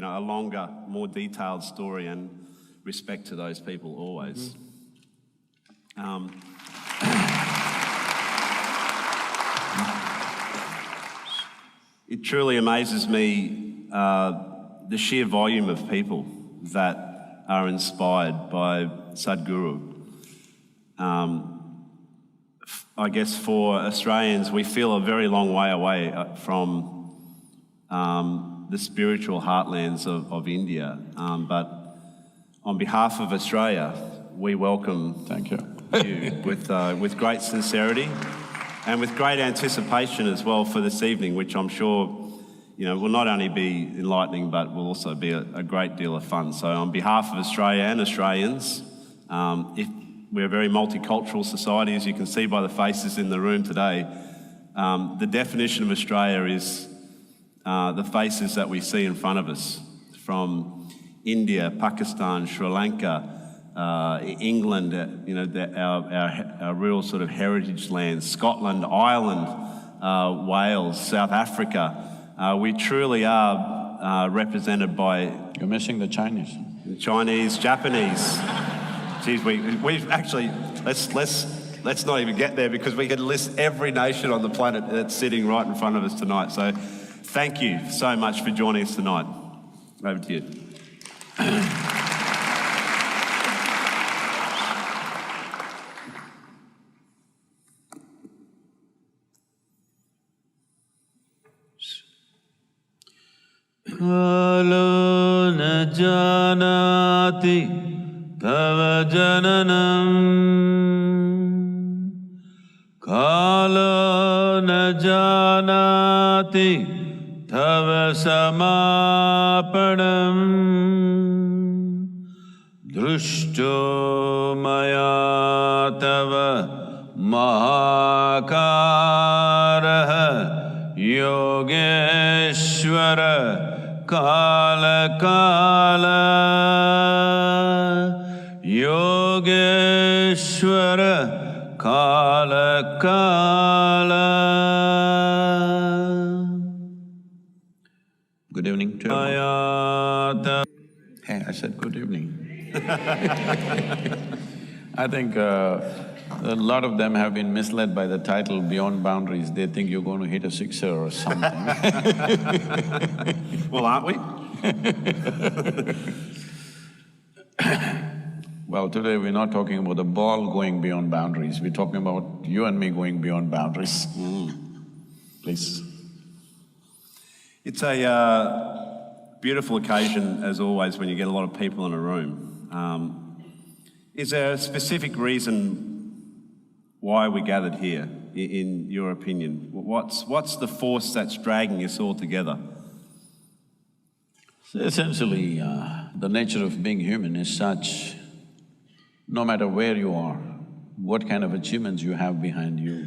a longer, more detailed story, and respect to those people always. It truly amazes me the sheer volume of people that are inspired by Sadhguru. I guess for Australians, we feel a very long way away from the spiritual heartlands of India. But on behalf of Australia, we welcome Thank you. you with great sincerity and with great anticipation as well for this evening, which I'm sure will not only be enlightening, but will also be a great deal of fun. So on behalf of Australia and Australians, we're a very multicultural society, as you can see by the faces in the room today. The definition of Australia is the faces that we see in front of us, from India, Pakistan, Sri Lanka, England, our real sort of heritage lands, Scotland, Ireland, Wales, South Africa. We truly are represented by... You're missing the Chinese. Chinese, Japanese. Geez, we've actually, let's not even get there, because we could list every nation on the planet that's sitting right in front of us tonight. So thank you so much for joining us tonight. Over to you. Kalo na janati tava jananam, kalo na janati tava samapanam, drushto maya tava mahakaraha yogeshwara Kala Kala Yogeshwara Kala Kala. Good evening to everyone. Hey, I said good evening. I think a lot of them have been misled by the title Beyond Boundaries. They think you're going to hit a sixer or something. Well, aren't we? Well, today we're not talking about the ball going beyond boundaries. We're talking about you and me going beyond boundaries. Please. It's a beautiful occasion, as always, when you get a lot of people in a room. Is there a specific reason why we gathered here, in your opinion? What's the force that's dragging us all together? So essentially, the nature of being human is such, no matter where you are, what kind of achievements you have behind you,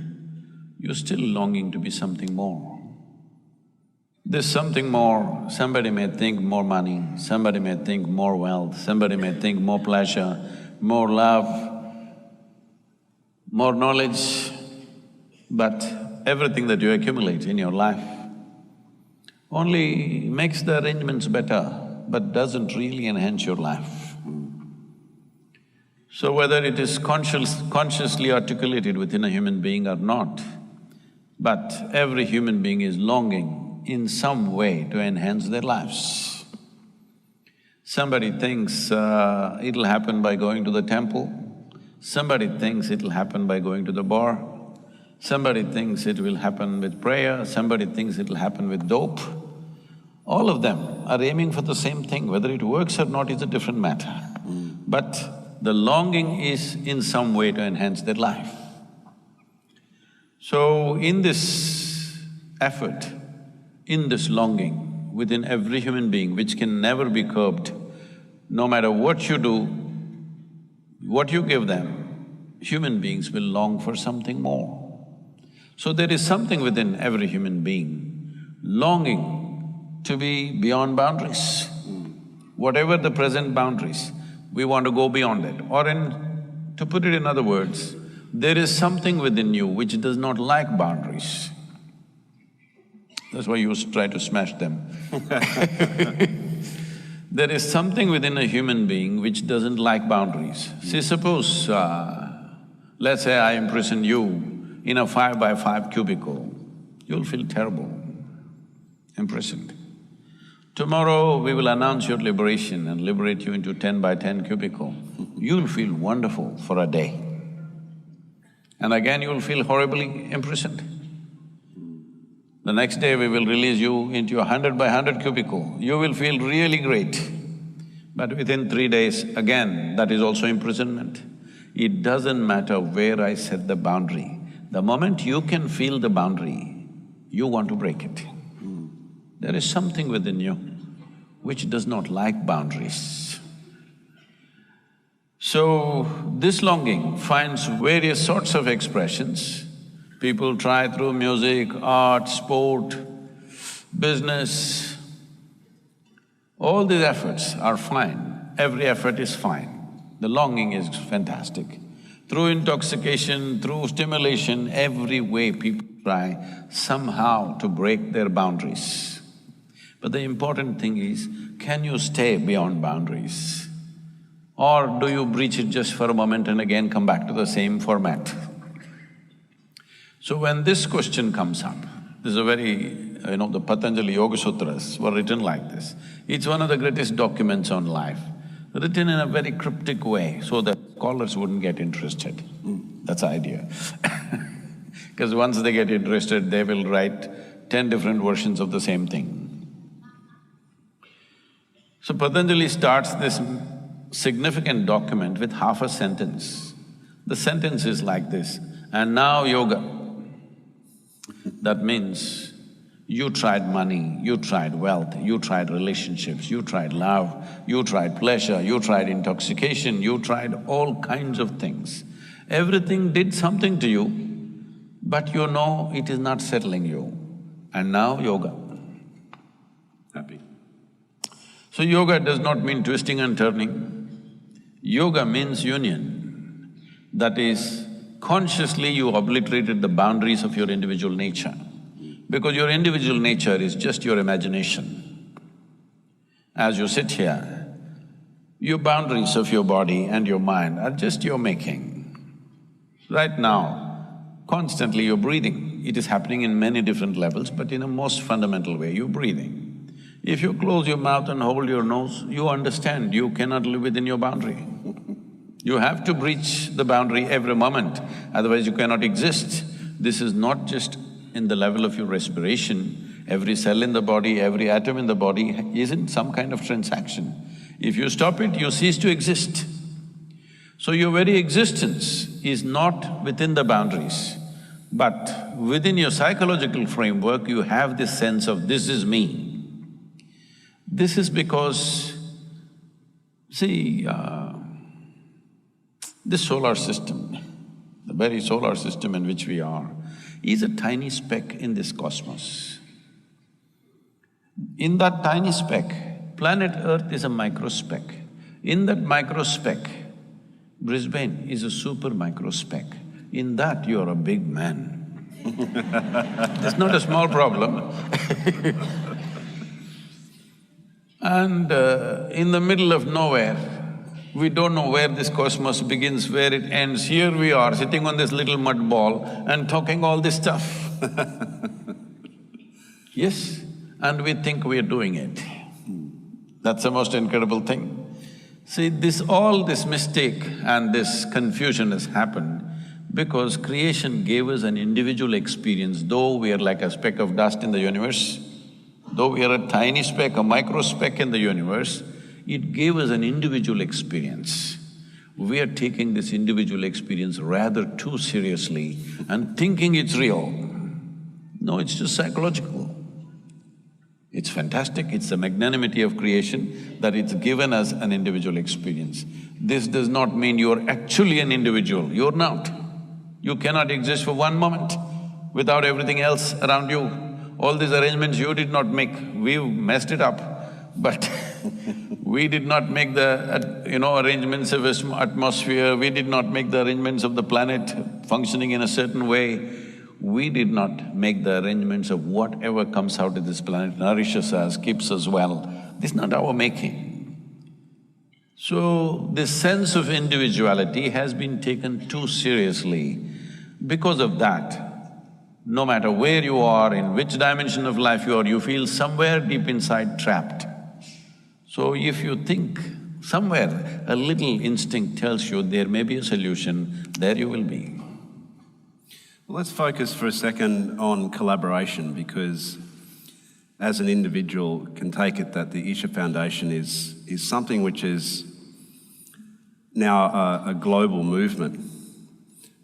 you're still longing to be something more. There's something more. Somebody may think more money, somebody may think more wealth, somebody may think more pleasure, more love, more knowledge, but everything that you accumulate in your life only makes the arrangements better, but doesn't really enhance your life. So whether it is consciously articulated within a human being or not, but every human being is longing in some way to enhance their lives. Somebody thinks it'll happen by going to the temple. Somebody thinks it'll happen by going to the bar. Somebody thinks it will happen with prayer. Somebody thinks it'll happen with dope. All of them are aiming for the same thing. Whether it works or not is a different matter. But the longing is in some way to enhance their life. So in this effort, in this longing within every human being, which can never be curbed, no matter what you do, what you give them, human beings will long for something more. So there is something within every human being longing to be beyond boundaries. Whatever the present boundaries, we want to go beyond it. Or to put it in other words, there is something within you which does not like boundaries. That's why you try to smash them. There is something within a human being which doesn't like boundaries. See, suppose, let's say I imprison you in a 5x5 cubicle, you'll feel terrible, imprisoned. Tomorrow we will announce your liberation and liberate you into 10x10 cubicle. You'll feel wonderful for a day. And again you'll feel horribly imprisoned. The next day we will release you into a 100x100 cubicle. You will feel really great. But within 3 days, again, that is also imprisonment. It doesn't matter where I set the boundary. The moment you can feel the boundary, you want to break it. There is something within you which does not like boundaries. So, this longing finds various sorts of expressions. People try through music, art, sport, business. All these efforts are fine, every effort is fine. The longing is fantastic. Through intoxication, through stimulation, every way people try somehow to break their boundaries. But the important thing is, can you stay beyond boundaries? Or do you breach it just for a moment and again come back to the same format? So when this question comes up, this is a very… the Patanjali Yoga Sutras were written like this. It's one of the greatest documents on life, written in a very cryptic way so that scholars wouldn't get interested. That's the idea. Because once they get interested, they will write 10 different versions of the same thing. So Patanjali starts this significant document with half a sentence. The sentence is like this, and now yoga. That means you tried money, you tried wealth, you tried relationships, you tried love, you tried pleasure, you tried intoxication, you tried all kinds of things. Everything did something to you, but you know it is not settling you. And now yoga. Happy. So yoga does not mean twisting and turning. Yoga means union. That is, consciously you obliterated the boundaries of your individual nature. Because your individual nature is just your imagination. As you sit here, your boundaries of your body and your mind are just your making. Right now, constantly you're breathing. It is happening in many different levels, but in a most fundamental way, you're breathing. If you close your mouth and hold your nose, you understand you cannot live within your boundary. You have to breach the boundary every moment, otherwise you cannot exist. This is not just in the level of your respiration. Every cell in the body, every atom in the body is in some kind of transaction. If you stop it, you cease to exist. So your very existence is not within the boundaries, but within your psychological framework, you have this sense of, this is me. This is because, see, this solar system, the very solar system in which we are, is a tiny speck in this cosmos. In that tiny speck, planet Earth is a microspeck. In that microspeck, Brisbane is a super microspeck. In that, you are a big man. That's not a small problem. And in the middle of nowhere, we don't know where this cosmos begins, where it ends. Here we are, sitting on this little mud ball and talking all this stuff. Yes, and we think we are doing it. That's the most incredible thing. See, all this mistake and this confusion has happened because creation gave us an individual experience, though we are like a speck of dust in the universe, though we are a tiny speck, a micro speck in the universe, it gave us an individual experience. We are taking this individual experience rather too seriously and thinking it's real. No, it's just psychological. It's fantastic, it's the magnanimity of creation that it's given us an individual experience. This does not mean you're actually an individual, you're not. You cannot exist for one moment without everything else around you. All these arrangements you did not make, we messed it up, but we did not make the, arrangements of atmosphere, we did not make the arrangements of the planet functioning in a certain way. We did not make the arrangements of whatever comes out of this planet, nourishes us, keeps us well. This is not our making. So, this sense of individuality has been taken too seriously. Because of that, no matter where you are, in which dimension of life you are, you feel somewhere deep inside trapped. So if you think somewhere a little instinct tells you there may be a solution, there you will be. Well, let's focus for a second on collaboration, because as an individual can take it that the Isha Foundation is something which is now a global movement.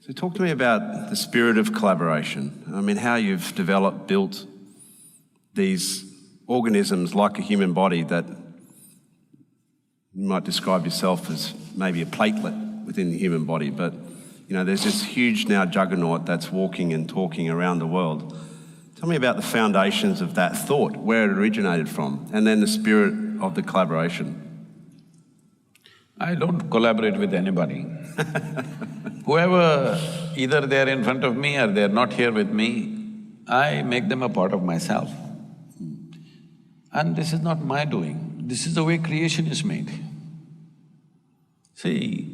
So talk to me about the spirit of collaboration. I mean, how you've built these organisms like a human body that you might describe yourself as maybe a platelet within the human body, but there's this huge now juggernaut that's walking and talking around the world. Tell me about the foundations of that thought, where it originated from, and then the spirit of the collaboration. I don't collaborate with anybody. Whoever, either they're in front of me or they're not here with me, I make them a part of myself. And this is not my doing, this is the way creation is made. See,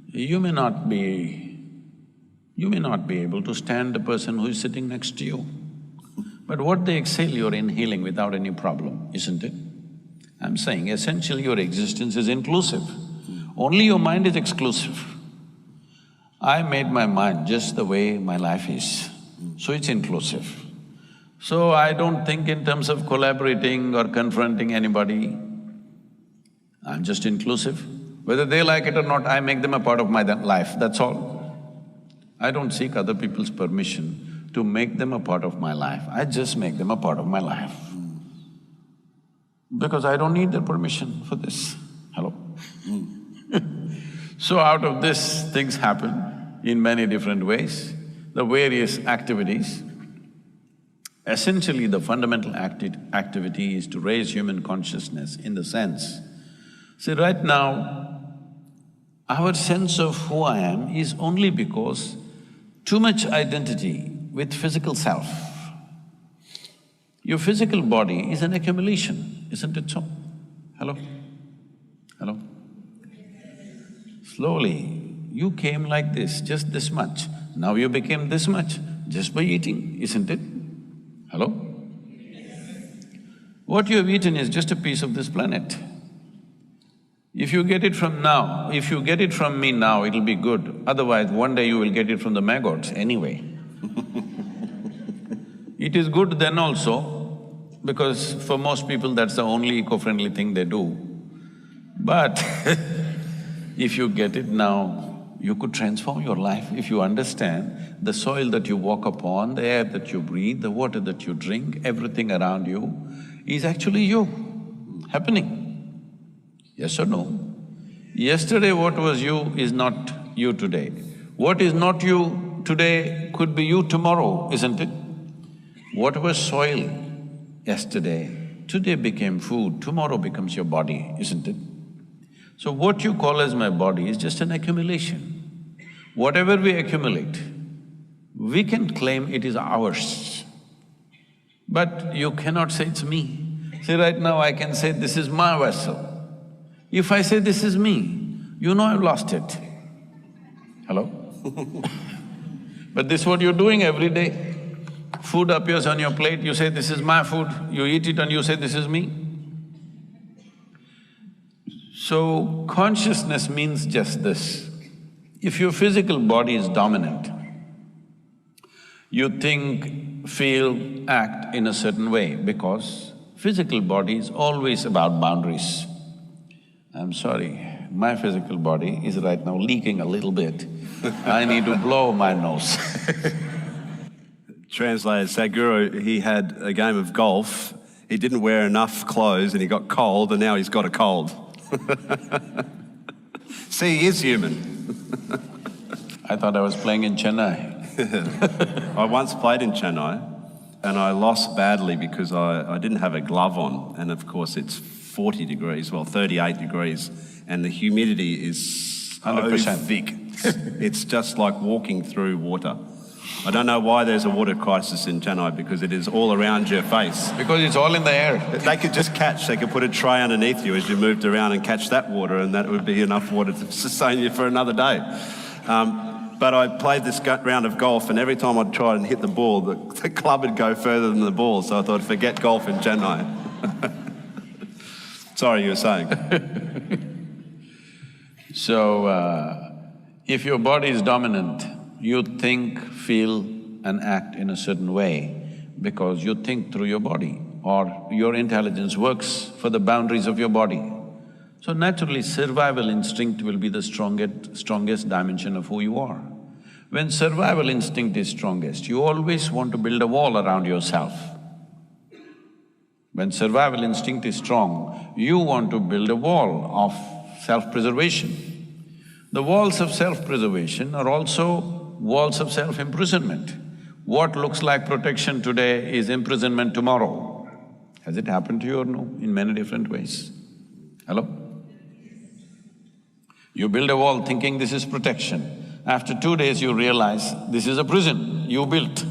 you may not be able to stand the person who is sitting next to you, but what they exhale you're inhaling without any problem, isn't it? I'm saying essentially your existence is inclusive, only your mind is exclusive. I made my mind just the way my life is, so it's inclusive. So I don't think in terms of collaborating or confronting anybody. I'm just inclusive. Whether they like it or not, I make them a part of my life, that's all. I don't seek other people's permission to make them a part of my life, I just make them a part of my life. Because I don't need their permission for this. Hello? So out of this, things happen in many different ways. The various activities, essentially the fundamental activity is to raise human consciousness in the sense, see right now, our sense of who I am is only because too much identity with physical self. Your physical body is an accumulation, isn't it so? Hello? Hello? Slowly, you came like this, just this much. Now you became this much, just by eating, isn't it? Hello? What you have eaten is just a piece of this planet. If you get it from me now, it'll be good. Otherwise, one day you will get it from the maggots anyway. It is good then also, because for most people that's the only eco-friendly thing they do. But if you get it now, you could transform your life if you understand the soil that you walk upon, the air that you breathe, the water that you drink, everything around you is actually you happening. Yes or no? Yesterday what was you is not you today. What is not you today could be you tomorrow, isn't it? What was soil yesterday, today became food, tomorrow becomes your body, isn't it? So what you call as my body is just an accumulation. Whatever we accumulate, we can claim it is ours. But you cannot say it's me. See, right now I can say this is my vessel. If I say this is me, you know I've lost it. Hello? But this is what you're doing every day. Food appears on your plate, you say this is my food, you eat it and you say this is me. So, consciousness means just this. If your physical body is dominant, you think, feel, act in a certain way because physical body is always about boundaries. I'm sorry, my physical body is right now leaking a little bit. I need to blow my nose. Translated, Sadhguru, he had a game of golf, he didn't wear enough clothes and he got cold and now he's got a cold. See, he is human. I thought I was playing in Chennai. I once played in Chennai and I lost badly because I didn't have a glove on, and of course it's 40 degrees, well 38 degrees, and the humidity is so 100%. thick. It's just like walking through water. I don't know why there's a water crisis in Chennai, because it is all around your face. Because it's all in the air. They could just they could put a tray underneath you as you moved around and catch that water, and that would be enough water to sustain you for another day. But I played this round of golf, and every time I'd try and hit the ball, the club would go further than the ball, so I thought, forget golf in Chennai. Sorry, you were saying. So, if your body is dominant, you think, feel and act in a certain way because you think through your body, or your intelligence works for the boundaries of your body. So naturally, survival instinct will be the strongest dimension of who you are. When survival instinct is strongest, you always want to build a wall around yourself. When survival instinct is strong, you want to build a wall of self-preservation. The walls of self-preservation are also walls of self-imprisonment. What looks like protection today is imprisonment tomorrow. Has it happened to you or no? In many different ways. Hello? You build a wall thinking this is protection. After 2 days you realize this is a prison you built.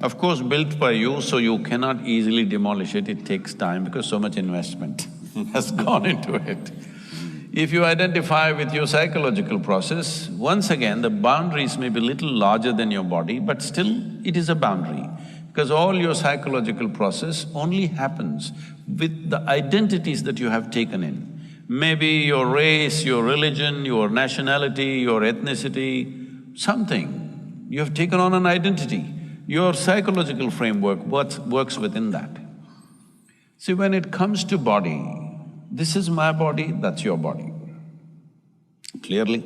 Of course, built by you, so you cannot easily demolish it. It takes time because so much investment has gone into it. If you identify with your psychological process, once again the boundaries may be little larger than your body, but still it is a boundary. Because all your psychological process only happens with the identities that you have taken in. Maybe your race, your religion, your nationality, your ethnicity, something. You have taken on an identity. Your psychological framework works within that. See, when it comes to body, this is my body, that's your body. Clearly,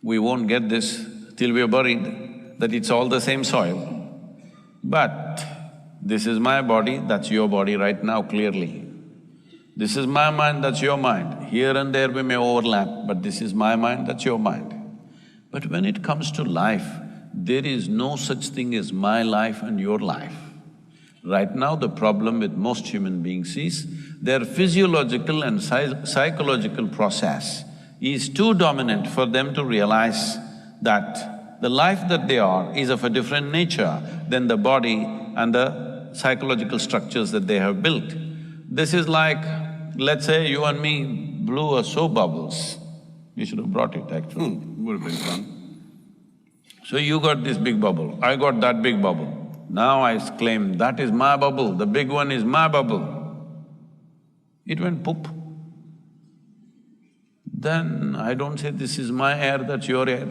we won't get this till we are buried, that it's all the same soil. But this is my body, that's your body right now, clearly. This is my mind, that's your mind. Here and there we may overlap, but this is my mind, that's your mind. But when it comes to life, there is no such thing as my life and your life. Right now, the problem with most human beings is their physiological and psychological process is too dominant for them to realize that the life that they are is of a different nature than the body and the psychological structures that they have built. This is like, let's say you and me blew a soap bubbles. We should have brought it actually. Would have been fun. So you got this big bubble, I got that big bubble. Now I claim that is my bubble, the big one is my bubble. It went poop. Then I don't say this is my air, that's your air.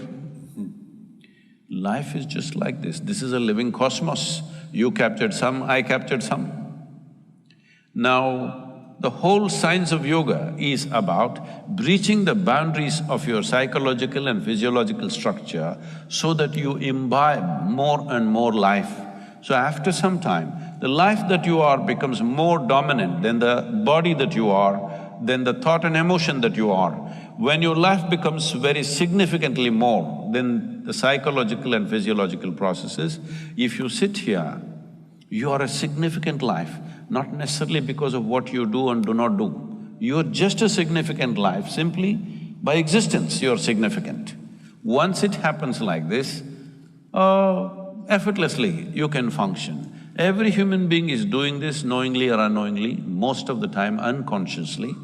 Life is just like this is a living cosmos. You captured some, I captured some. Now, the whole science of yoga is about breaching the boundaries of your psychological and physiological structure so that you imbibe more and more life. So after some time, the life that you are becomes more dominant than the body that you are, than the thought and emotion that you are. When your life becomes very significantly more than the psychological and physiological processes, if you sit here, you are a significant life, not necessarily because of what you do and do not do. You're just a significant life, simply by existence you're significant. Once it happens like this, effortlessly you can function. Every human being is doing this knowingly or unknowingly, most of the time unconsciously.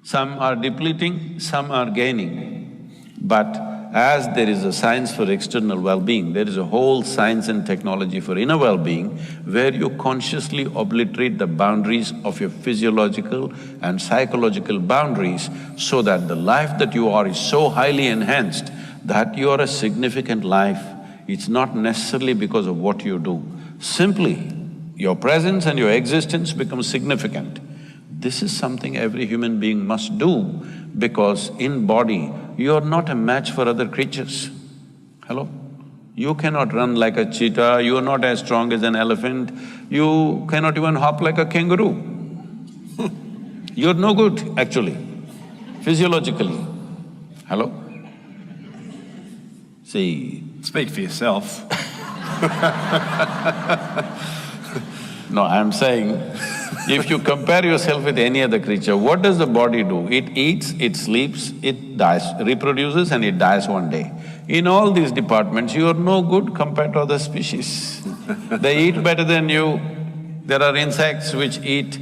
Some are depleting, some are gaining. But as there is a science for external well-being, there is a whole science and technology for inner well-being where you consciously obliterate the boundaries of your physiological and psychological boundaries so that the life that you are is so highly enhanced that you are a significant life. It's not necessarily because of what you do. Simply, your presence and your existence becomes significant. This is something every human being must do because in body, you are not a match for other creatures. Hello? You cannot run like a cheetah, you are not as strong as an elephant, you cannot even hop like a kangaroo. You're no good, actually, physiologically. Hello? See… Speak for yourself. No, I'm saying, if you compare yourself with any other creature, what does the body do? It eats, it sleeps, it dies, reproduces and it dies one day. In all these departments, you are no good compared to other species. They eat better than you. There are insects which eat,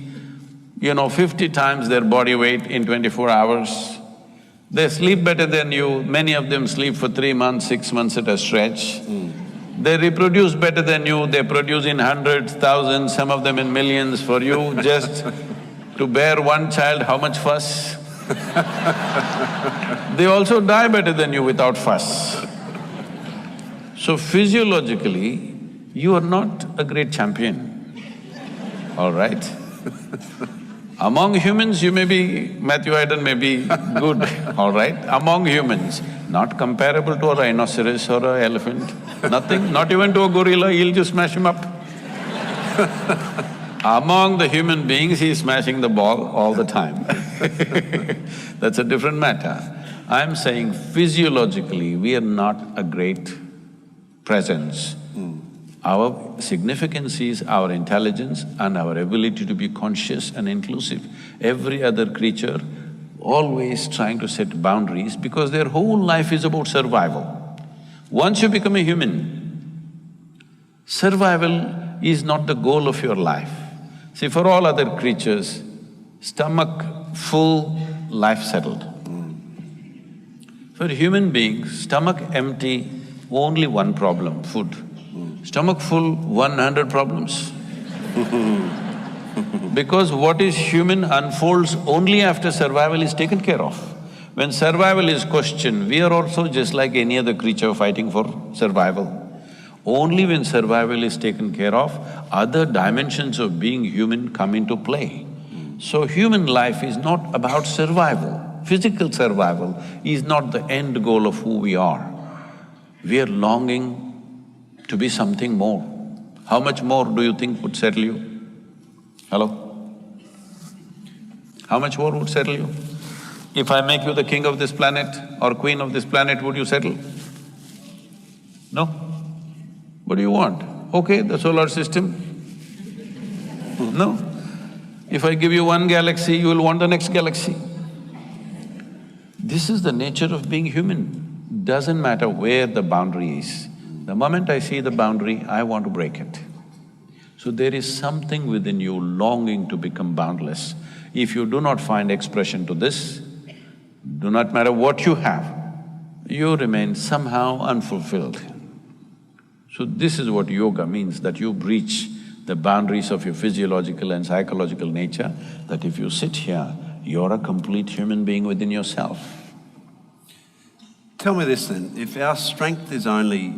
50 times their body weight in 24 hours. They sleep better than you. Many of them sleep for 3 months, 6 months at a stretch. They reproduce better than you. They produce in hundreds, thousands, some of them in millions. For you, just to bear one child, how much fuss? They also die better than you without fuss. So physiologically, you are not a great champion, all right? Among humans, you may be… Matthew Hayden may be good, all right? Among humans, not comparable to a rhinoceros or an elephant, nothing, not even to a gorilla, he'll just smash him up. Among the human beings, he's smashing the ball all the time. That's a different matter. I'm saying physiologically, we are not a great presence. Our significance is our intelligence and our ability to be conscious and inclusive. Every other creature always trying to set boundaries because their whole life is about survival. Once you become a human, survival is not the goal of your life. See, for all other creatures, stomach full, life settled. For human beings, stomach empty, only one problem, food. Stomach full, 100 problems. Because what is human unfolds only after survival is taken care of. When survival is questioned, we are also just like any other creature fighting for survival. Only when survival is taken care of, other dimensions of being human come into play. So human life is not about survival. Physical survival is not the end goal of who we are. We are longing to be something more. How much more do you think would settle you? Hello? How much more would settle you? If I make you the king of this planet or queen of this planet, would you settle? No? What do you want? Okay, the solar system? No? If I give you one galaxy, you will want the next galaxy. This is the nature of being human. Doesn't matter where the boundary is. The moment I see the boundary, I want to break it. So there is something within you longing to become boundless. If you do not find expression to this, do not matter what you have, you remain somehow unfulfilled. So this is what yoga means, that you breach the boundaries of your physiological and psychological nature, that if you sit here, you're a complete human being within yourself. Tell me this then, if our strength is only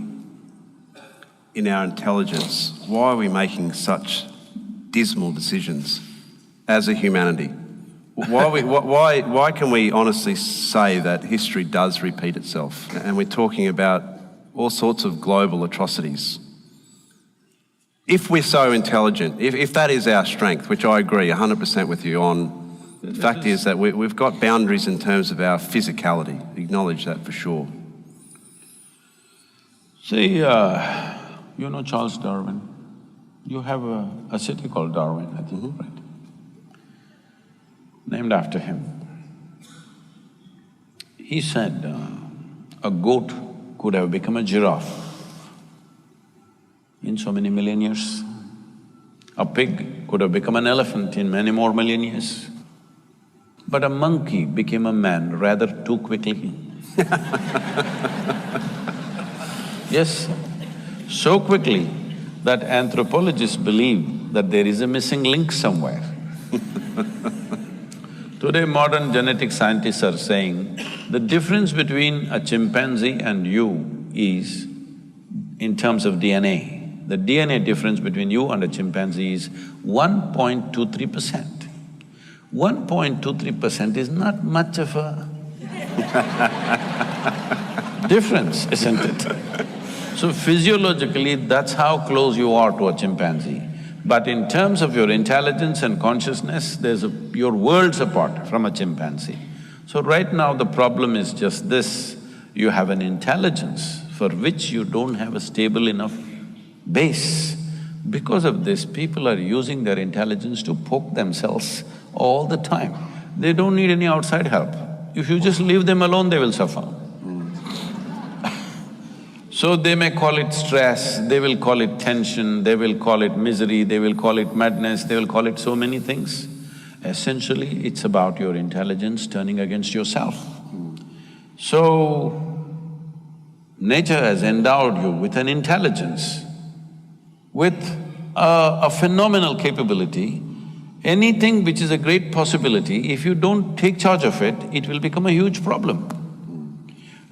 in our intelligence, why are we making such dismal decisions as a humanity? Why can we honestly say that history does repeat itself? And we're talking about all sorts of global atrocities. If we're so intelligent, if that is our strength, which I agree 100% with you on, the fact is that we've got boundaries in terms of our physicality, acknowledge that for sure. See, you know Charles Darwin? You have a city called Darwin, I think, right? Named after him. He said a goat could have become a giraffe in so many million years. A pig could have become an elephant in many more million years. But a monkey became a man rather too quickly. Yes, so quickly that anthropologists believe that there is a missing link somewhere. Today, modern genetic scientists are saying the difference between a chimpanzee and you is in terms of DNA. The DNA difference between you and a chimpanzee is 1.23%. 1.23% is not much of a difference, isn't it? So physiologically, that's how close you are to a chimpanzee. But in terms of your intelligence and consciousness, you're worlds apart from a chimpanzee. So right now the problem is just this, you have an intelligence for which you don't have a stable enough base. Because of this, people are using their intelligence to poke themselves all the time. They don't need any outside help. If you just leave them alone, they will suffer. So they may call it stress, they will call it tension, they will call it misery, they will call it madness, they will call it so many things. Essentially, it's about your intelligence turning against yourself. So, nature has endowed you with an intelligence, with a phenomenal capability. Anything which is a great possibility, if you don't take charge of it, it will become a huge problem.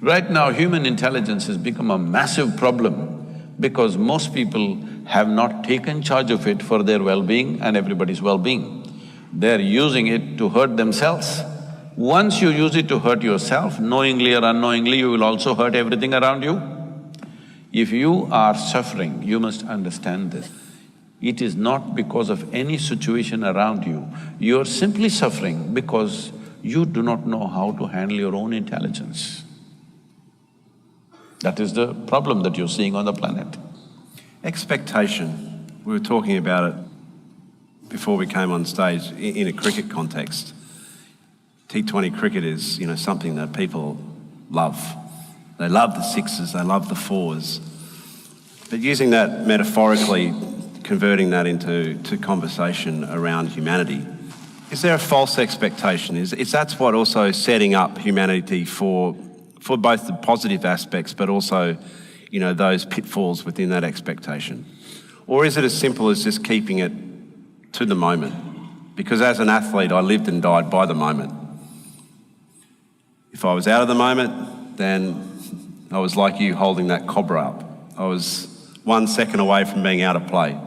Right now, human intelligence has become a massive problem because most people have not taken charge of it for their well-being and everybody's well-being. They're using it to hurt themselves. Once you use it to hurt yourself, knowingly or unknowingly, you will also hurt everything around you. If you are suffering, you must understand this. It is not because of any situation around you. You're simply suffering because you do not know how to handle your own intelligence. That is the problem that you're seeing on the planet. Expectation. We were talking about it before we came on stage in a cricket context. T20 cricket is, something that people love. They love the sixes, they love the fours. But using that metaphorically, converting that into conversation around humanity, is there a false expectation? Is that's what also setting up humanity for both the positive aspects but also, those pitfalls within that expectation? Or is it as simple as just keeping it to the moment? Because as an athlete, I lived and died by the moment. If I was out of the moment, then I was like you holding that cobra up. I was 1 second away from being out of play.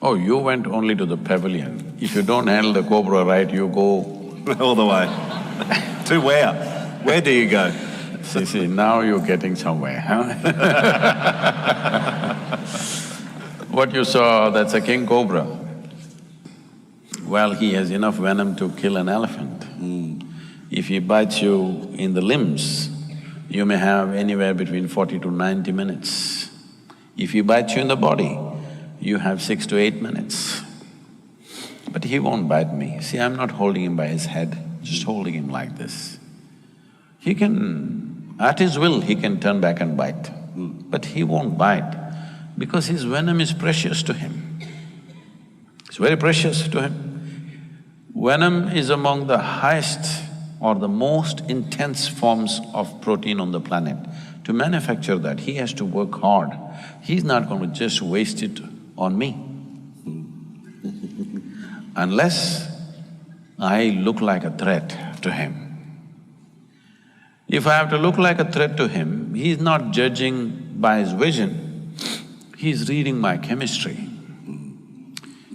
Oh, you went only to the pavilion. If you don't handle the cobra right, you go… All the way. To where? Where do you go? See, now you're getting somewhere, huh? What you saw, that's a king cobra. Well, he has enough venom to kill an elephant. If he bites you in the limbs, you may have anywhere between 40 to 90 minutes. If he bites you in the body, you have 6 to 8 minutes. But he won't bite me. See, I'm not holding him by his head, just holding him like this. He can… at his will, he can turn back and bite, but he won't bite because his venom is precious to him. It's very precious to him. Venom is among the highest or the most intense forms of protein on the planet. To manufacture that, he has to work hard. He's not going to just waste it on me. Unless I look like a threat to him. If I have to look like a threat to him, he's not judging by his vision, he's reading my chemistry.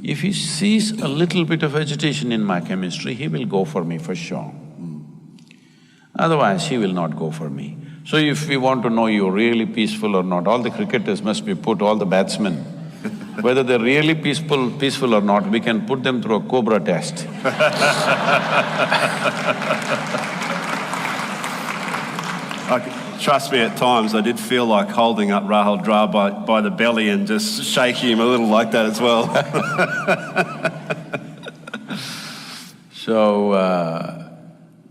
If he sees a little bit of agitation in my chemistry, he will go for me for sure. Otherwise, he will not go for me. So if we want to know you're really peaceful or not, all the cricketers must be put, all the batsmen, whether they're really peaceful or not, we can put them through a cobra test. Trust me, at times I did feel like holding up Rahul Dra by the belly and just shaking him a little like that as well. So,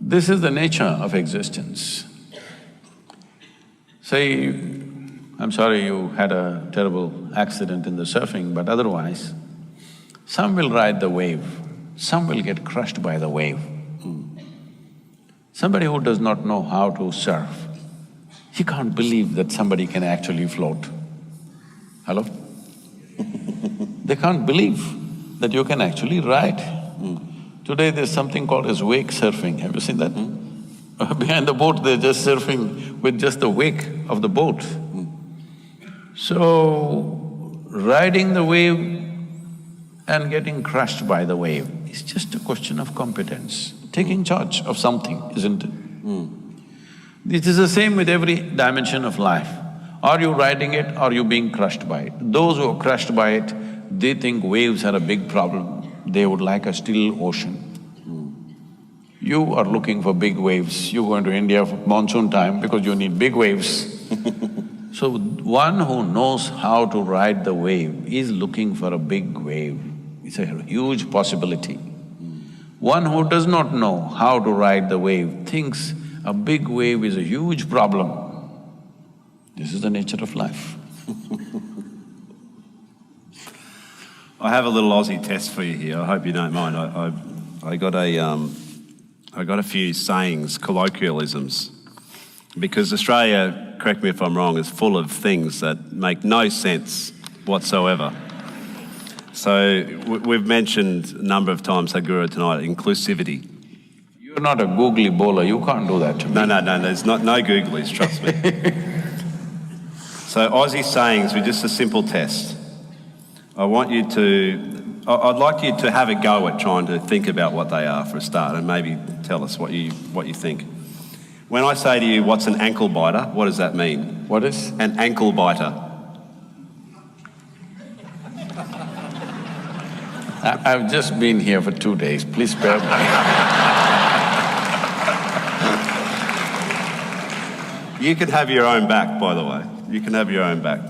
this is the nature of existence. Say, I'm sorry you had a terrible accident in the surfing, but otherwise, some will ride the wave, some will get crushed by the wave. Somebody who does not know how to surf, he can't believe that somebody can actually float. Hello? They can't believe that you can actually ride. Today there's something called as wake surfing, have you seen that? Behind the boat they're just surfing with just the wake of the boat. So, riding the wave and getting crushed by the wave is just a question of competence, taking charge of something, isn't it? It is the same with every dimension of life. Are you riding it or are you being crushed by it? Those who are crushed by it, they think waves are a big problem. They would like a still ocean. You are looking for big waves. You go into India for monsoon time because you need big waves. So, one who knows how to ride the wave is looking for a big wave. It's a huge possibility. One who does not know how to ride the wave thinks a big wave is a huge problem. This is the nature of life. I have a little Aussie test for you here. I hope you don't mind. I got a few sayings, colloquialisms, because Australia, correct me if I'm wrong, is full of things that make no sense whatsoever. So we've mentioned a number of times, Sadhguru, tonight, inclusivity. You're not a googly bowler, you can't do that to me. No, there's no googlies, trust me. So Aussie sayings with just a simple test. I'd like you to have a go at trying to think about what they are for a start, and maybe tell us what you think. When I say to you, what's an ankle biter, what does that mean? What is? An ankle biter. I've just been here for 2 days, please spare me. You can have your own back, by the way. You can have your own back.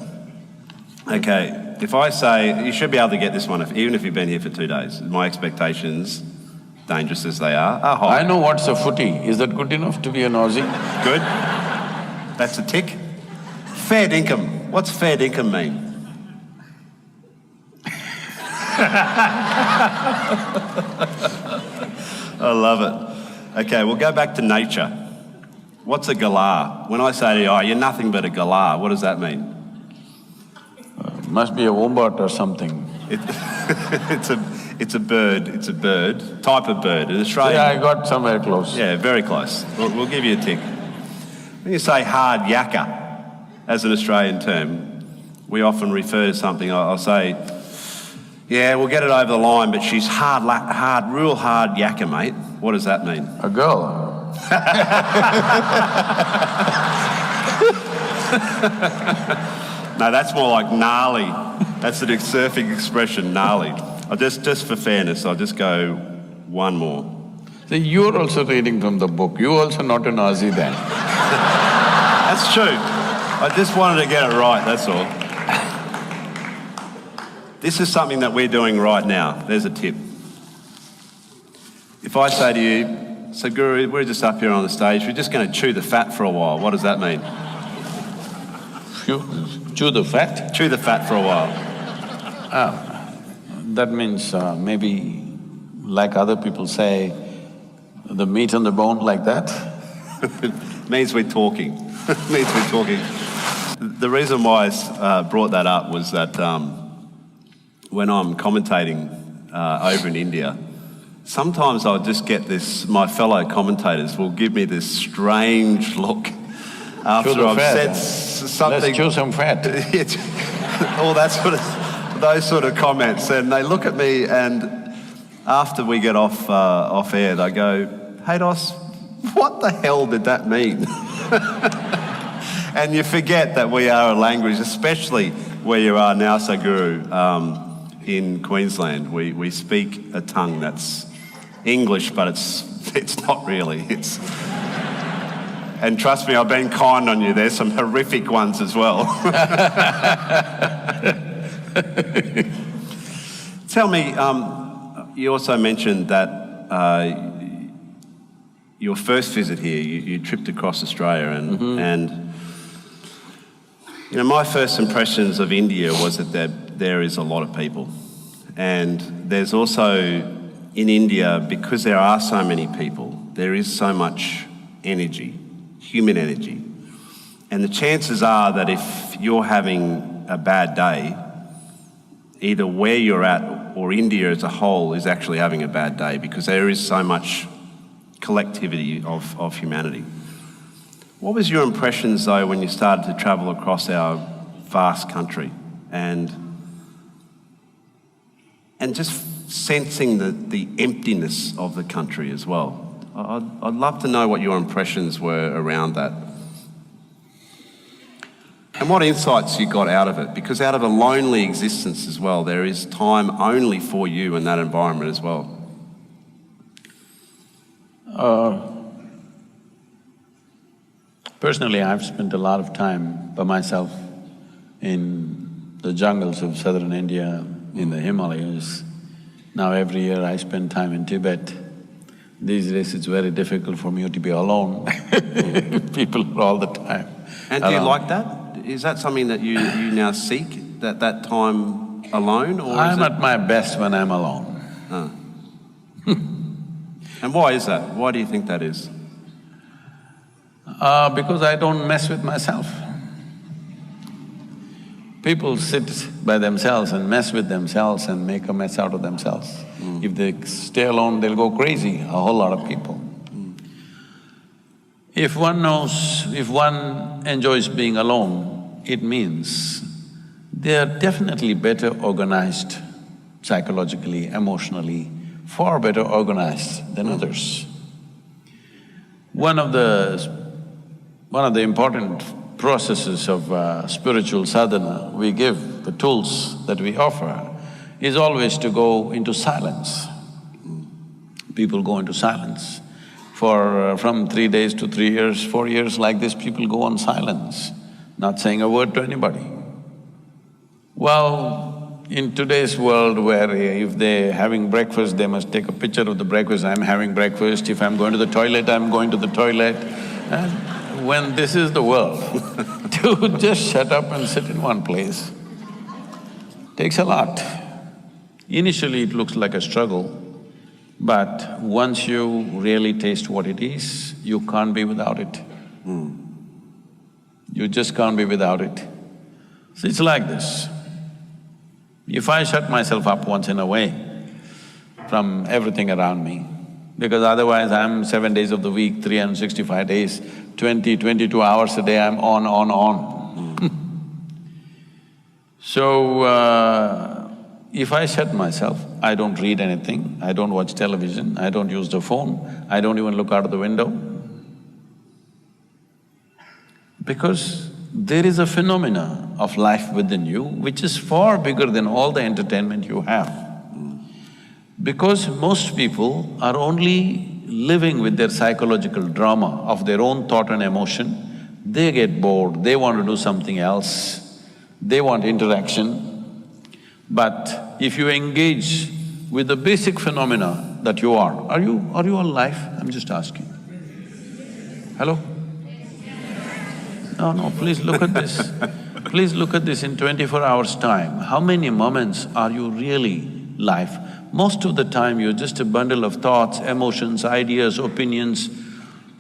Okay, if I say, you should be able to get this one, even if you've been here for 2 days. My expectations, dangerous as they are high. I know what's a footy. Is that good enough to be an Aussie? Good. That's a tick. Fair dinkum. What's fair dinkum mean? I love it. Okay, we'll go back to nature. What's a galah? When I say to you, oh, you're nothing but a galah, what does that mean? Must be a wombat or something. It's a bird, type of bird. In Australia. Yeah, I got somewhere close. Yeah, very close. We'll give you a tick. When you say hard yakka, as an Australian term, we often refer to something, I'll say, yeah, we'll get it over the line, but she's real hard yakka, mate. What does that mean? A girl. No, that's more like gnarly. That's an surfing expression, gnarly. Just for fairness, I'll just go one more. So you're also reading from the book. You're also not an Aussie then. That's true. I just wanted to get it right, that's all. This is something that we're doing right now. There's a tip. If I say to you, Sadhguru, we're just up here on the stage, we're just going to chew the fat for a while. What does that mean? Chew the fat? Chew the fat for a while. That means maybe, like other people say, the meat on the bone, like that? Means we're talking. Means we're talking. The reason why I brought that up was that when I'm commentating over in India, sometimes I'll just get this, my fellow commentators will give me this strange look after I've said something. Let's chew some fat. All that sort of, those sort of comments, and they look at me, and after we get off air, they go, "Hey, Dos, what the hell did that mean?" And you forget that we are a language, especially where you are now, Sadhguru, in Queensland. We speak a tongue that's English, but it's not really. And trust me, I've been kind on you. There's some horrific ones as well. Tell me, you also mentioned that your first visit here, you tripped across Australia, and you know, my first impressions of India was that there is a lot of people, and there's also in India, because there are so many people, there is so much energy. Human energy. And the chances are that if you're having a bad day, either where you're at or India as a whole is actually having a bad day, because there is so much collectivity of humanity. What was your impressions though when you started to travel across our vast country and just sensing the emptiness of the country as well? I'd love to know what your impressions were around that. And what insights you got out of it, because out of a lonely existence as well, there is time only for you in that environment as well. Personally, I've spent a lot of time by myself in the jungles of southern India, in the Himalayas. Now every year I spend time in Tibet. These days it's very difficult for me to be alone. People are all the time. And do you like that? is that something that you now seek, that time alone, or I'm at my best when I'm alone. And why is that? Why do you think that is? Because I don't mess with myself. People sit by themselves and mess with themselves and make a mess out of themselves. If they stay alone, they'll go crazy, a whole lot of people. If one enjoys being alone, it means they are definitely better organized psychologically, emotionally, far better organized than others. One of the important processes of spiritual sadhana we give, the tools that we offer, is always to go into silence. People go into silence. From 3 days to 3 years, 4 years like this, people go on silence, not saying a word to anybody. Well, in today's world where if they're having breakfast, they must take a picture of the breakfast, I'm having breakfast, if I'm going to the toilet, I'm going to the toilet. And when this is the world, to just shut up and sit in one place takes a lot. Initially it looks like a struggle, but once you really taste what it is, you can't be without it. You just can't be without it. So it's like this. If I shut myself up once in a way from everything around me, because otherwise I'm 7 days of the week, 365 days, 22 hours a day, I'm on. So, if I shut myself, I don't read anything, I don't watch television, I don't use the phone, I don't even look out of the window. Because there is a phenomena of life within you which is far bigger than all the entertainment you have. Because most people are only living with their psychological drama of their own thought and emotion, they get bored, they want to do something else, they want interaction. But if you engage with the basic phenomena that you are you alive? I'm just asking. Hello? No, please look at this. Please look at this in 24 hours' time. How many moments are you really live? Most of the time you're just a bundle of thoughts, emotions, ideas, opinions,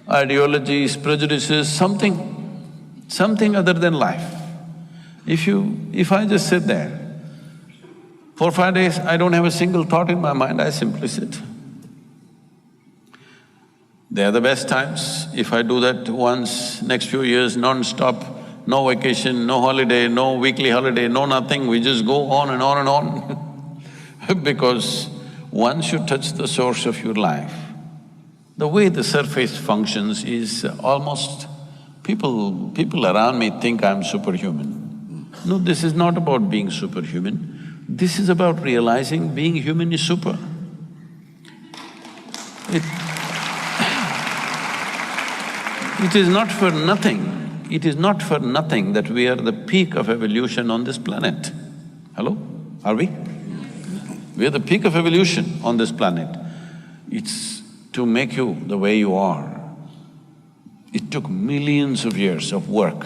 ideologies, prejudices, something other than life. If I just sit there, 4 or 5 days, I don't have a single thought in my mind, I simply sit. They are the best times. If I do that once, next few years, non-stop, no vacation, no holiday, no weekly holiday, no nothing, we just go on and on and on. Because once you touch the source of your life, the way the surface functions is almost… People around me think I'm superhuman. No, this is not about being superhuman. This is about realizing being human is super. It is not for nothing, that we are the peak of evolution on this planet. Hello? Are we? We are the peak of evolution on this planet. It's to make you the way you are. It took millions of years of work.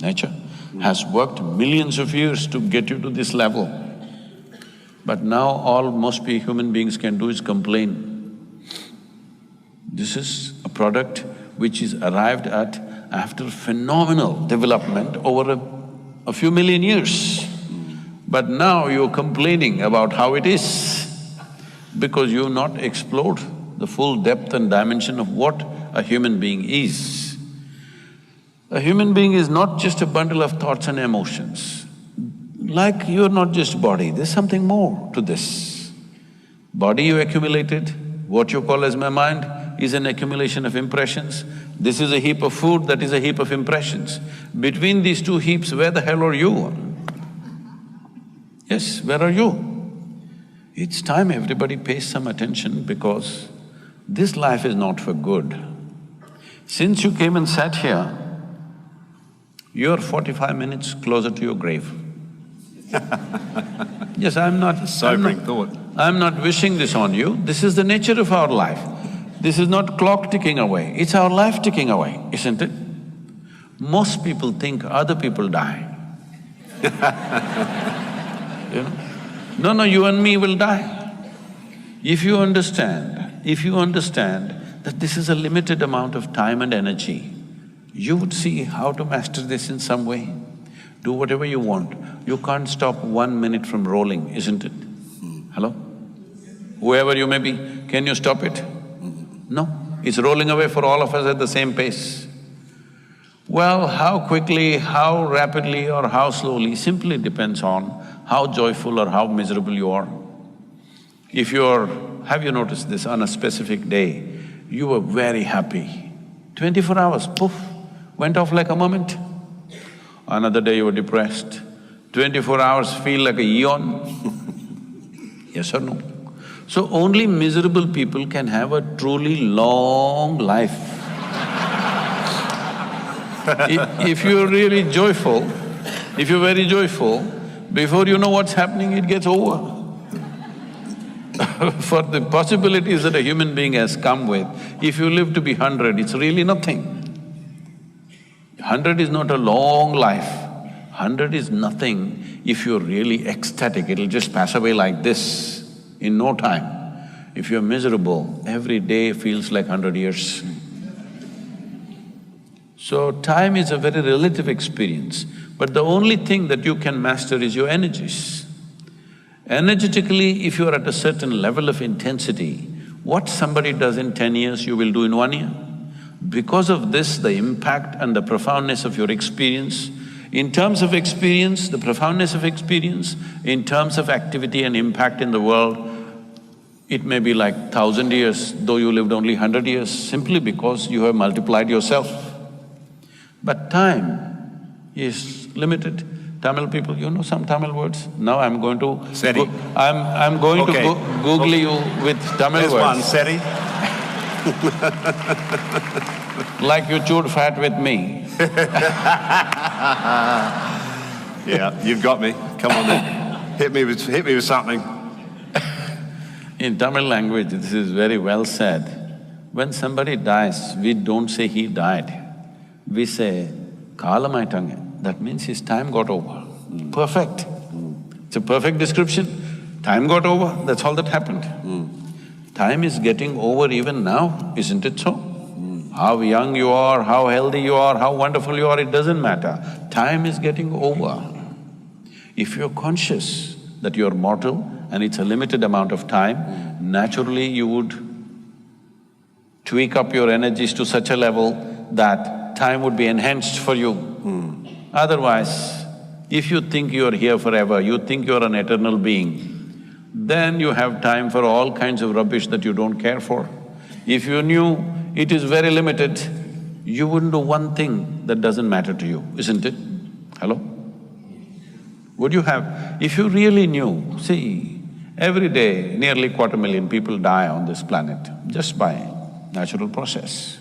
Nature has worked millions of years to get you to this level. But now all most human beings can do is complain. This is a product which is arrived at after phenomenal development over a few million years. But now you're complaining about how it is because you've not explored the full depth and dimension of what a human being is. A human being is not just a bundle of thoughts and emotions. Like you're not just body, there's something more to this. Body you accumulated, what you call as my mind, is an accumulation of impressions. This is a heap of food, that is a heap of impressions. Between these two heaps, where the hell are you? Yes, where are you? It's time everybody pays some attention because this life is not for good. Since you came and sat here, you're 45 minutes closer to your grave. Yes, I'm not… Sobering thought. I'm not wishing this on you, this is the nature of our life. This is not clock ticking away, it's our life ticking away, isn't it? Most people think other people die. You know? No, you and me will die. If you understand that this is a limited amount of time and energy, you would see how to master this in some way. Do whatever you want. You can't stop 1 minute from rolling, isn't it? Hello? Whoever you may be, can you stop it? No, it's rolling away for all of us at the same pace. Well, how quickly, how rapidly or how slowly simply depends on how joyful or how miserable you are. If you're… have you noticed this, on a specific day, you were very happy, 24 hours, poof, went off like a moment. Another day you were depressed, 24 hours feel like a eon. Yes or no? So only miserable people can have a truly long life. If you're really joyful, if you're very joyful, before you know what's happening, it gets over. For the possibilities that a human being has come with, if you live to be 100, it's really nothing. 100 is not a long life. 100 is nothing if you're really ecstatic, it'll just pass away like this in no time. If you're miserable, every day feels like 100 years. So time is a very relative experience, but the only thing that you can master is your energies. Energetically, if you are at a certain level of intensity, what somebody does in 10 years, you will do in 1 year. Because of this, the impact and the profoundness of your experience, in terms of experience, the profoundness of experience, in terms of activity and impact in the world, it may be like 1,000 years, though you lived only 100 years, simply because you have multiplied yourself. But time is limited. Tamil people, you know some Tamil words? Now I'm going to… Seri. I'm going Okay. to Google you with Tamil There's words. one, Seri. Like you chewed fat with me. Yeah, you've got me. Come on then. Hit me with something. In Tamil language, this is very well said. When somebody dies, we don't say he died. We say, kalamaitange. That means his time got over. Perfect. It's a perfect description. Time got over, that's all that happened. Time is getting over even now, isn't it so? How young you are, how healthy you are, how wonderful you are, it doesn't matter. Time is getting over. If you're conscious that you're mortal and it's a limited amount of time, naturally you would tweak up your energies to such a level that time would be enhanced for you. Otherwise, if you think you're here forever, you think you're an eternal being, then you have time for all kinds of rubbish that you don't care for. If you knew it is very limited, you wouldn't do one thing that doesn't matter to you, isn't it? Hello? Would you have… if you really knew, see, every day nearly 250,000 people die on this planet just by natural process.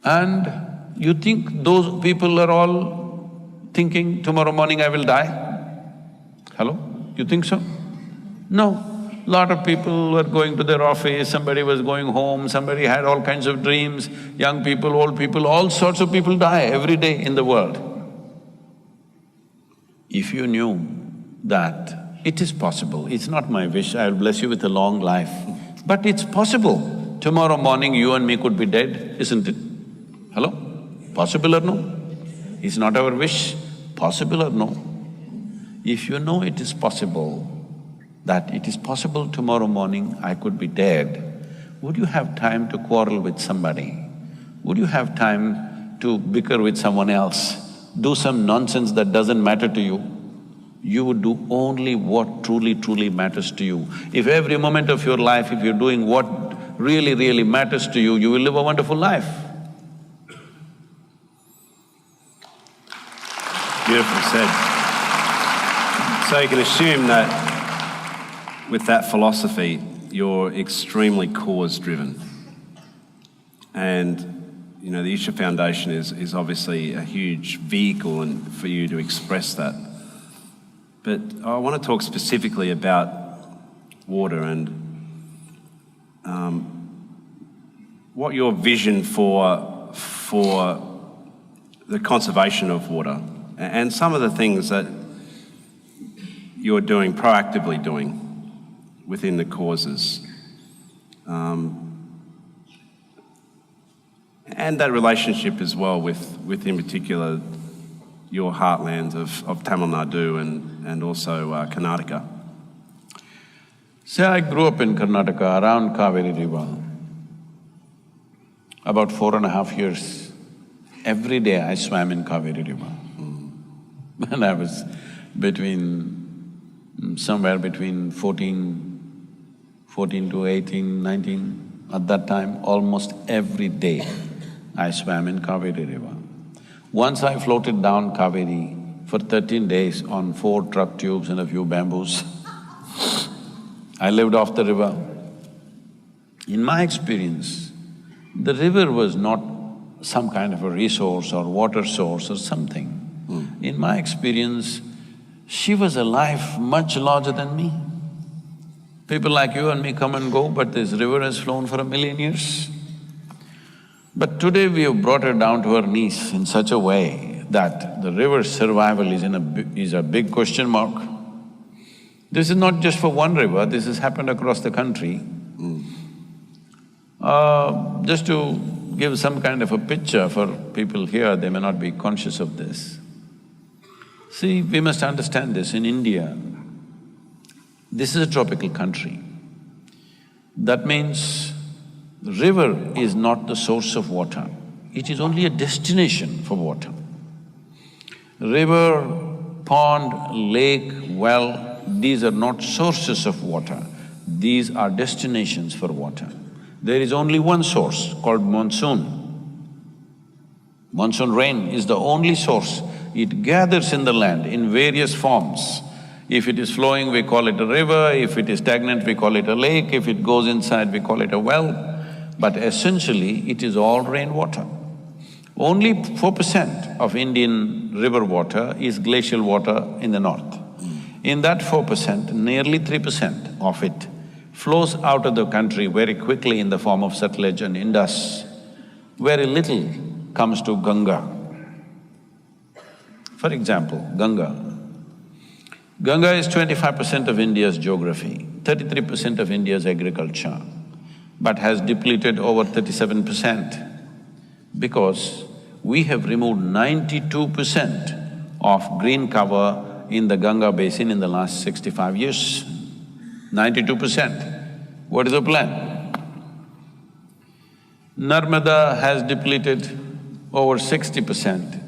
And you think those people are all thinking, tomorrow morning I will die? Hello? You think so? No. Lot of people were going to their office, somebody was going home, somebody had all kinds of dreams, young people, old people, all sorts of people die every day in the world. If you knew that it is possible, it's not my wish, I'll bless you with a long life, but it's possible. Tomorrow morning you and me could be dead, isn't it? Hello? Possible or no? It's not our wish, possible or no? If you know it is possible, that it is possible tomorrow morning I could be dead, would you have time to quarrel with somebody? Would you have time to bicker with someone else, do some nonsense that doesn't matter to you? You would do only what truly matters to you. If every moment of your life, if you're doing what really matters to you, you will live a wonderful life. Beautifully said. So you can assume that with that philosophy, you're extremely cause-driven. And, you know, the Isha Foundation is obviously a huge vehicle for you to express that. But I want to talk specifically about water and what your vision for for the conservation of water and some of the things that you're doing, proactively doing within the causes. And that relationship as well with in particular, your heartlands of Tamil Nadu and also Karnataka. See, I grew up in Karnataka around Cauvery River. About 4.5 years, every day I swam in Cauvery River. When I was somewhere between 14 to 18, 19, at that time, almost every day I swam in Cauvery River. Once I floated down Cauvery for 13 days on 4 truck tubes and a few bamboos. I lived off the river. In my experience, the river was not some kind of a resource or water source or something. In my experience, she was a life much larger than me. People like you and me come and go, but this river has flown for 1,000,000 years. But today we have brought her down to her knees in such a way that the river's survival is a big question mark. This is not just for one river, this has happened across the country. Just to give some kind of a picture for people here, they may not be conscious of this. See, we must understand this, in India, this is a tropical country. That means the river is not the source of water, it is only a destination for water. River, pond, lake, well, these are not sources of water, these are destinations for water. There is only one source called monsoon. Monsoon rain is the only source. It gathers in the land in various forms. If it is flowing, we call it a river, if it is stagnant, we call it a lake, if it goes inside, we call it a well. But essentially, it is all rainwater. Only 4% of Indian river water is glacial water in the north. In that 4%, nearly 3% of it flows out of the country very quickly in the form of Satluj and Indus. Very little comes to Ganga. For example, Ganga. Ganga is 25% of India's geography, 33% of India's agriculture, but has depleted over 37% because we have removed 92% of green cover in the Ganga basin in the last 65 years. 92%. What is the plan? Narmada has depleted over 60%,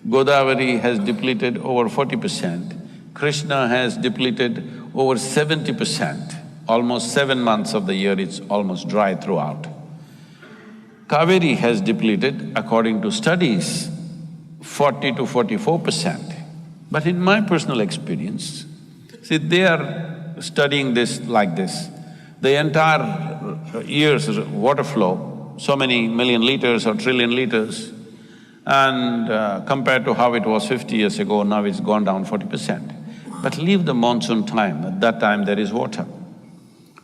Godavari has depleted over 40%, Krishna has depleted over 70%. Almost 7 months of the year it's almost dry throughout. Cauvery has depleted, according to studies, 40 to 44%. But in my personal experience, see, they are studying this like this. The entire year's water flow, so many million liters or trillion liters, and compared to how it was 50 years ago, now it's gone down 40%. But leave the monsoon time, at that time there is water.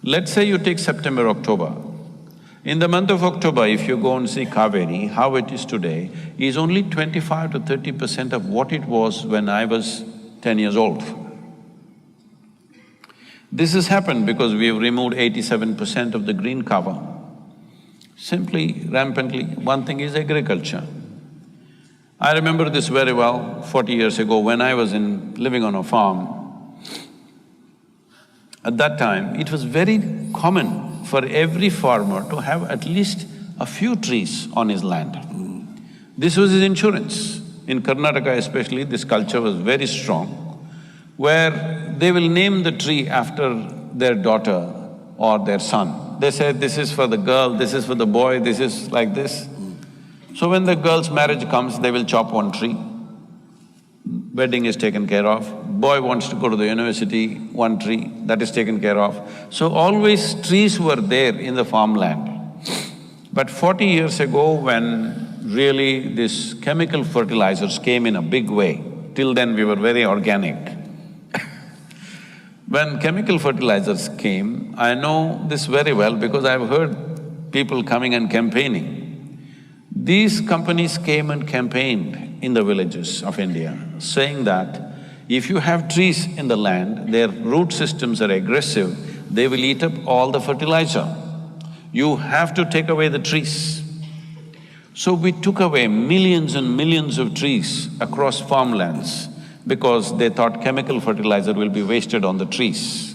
Let's say you take September, October. In the month of October, if you go and see Cauvery, how it is today, is only 25 to 30% of what it was when I was 10 years old. This has happened because we have removed 87% of the green cover. Simply, rampantly, one thing is agriculture. I remember this very well, 40 years ago when I was living on a farm. At that time, it was very common for every farmer to have at least a few trees on his land. This was his insurance. In Karnataka especially, this culture was very strong, where they will name the tree after their daughter or their son. They say, this is for the girl, this is for the boy, this is like this. So when the girl's marriage comes, they will chop one tree, wedding is taken care of. Boy wants to go to the university, one tree, that is taken care of. So always trees were there in the farmland. But 40 years ago, when really these chemical fertilizers came in a big way, till then we were very organic. When chemical fertilizers came, I know this very well because I've heard people coming and campaigning. These companies came and campaigned in the villages of India, saying that if you have trees in the land, their root systems are aggressive, they will eat up all the fertilizer. You have to take away the trees. So we took away millions and millions of trees across farmlands because they thought chemical fertilizer will be wasted on the trees.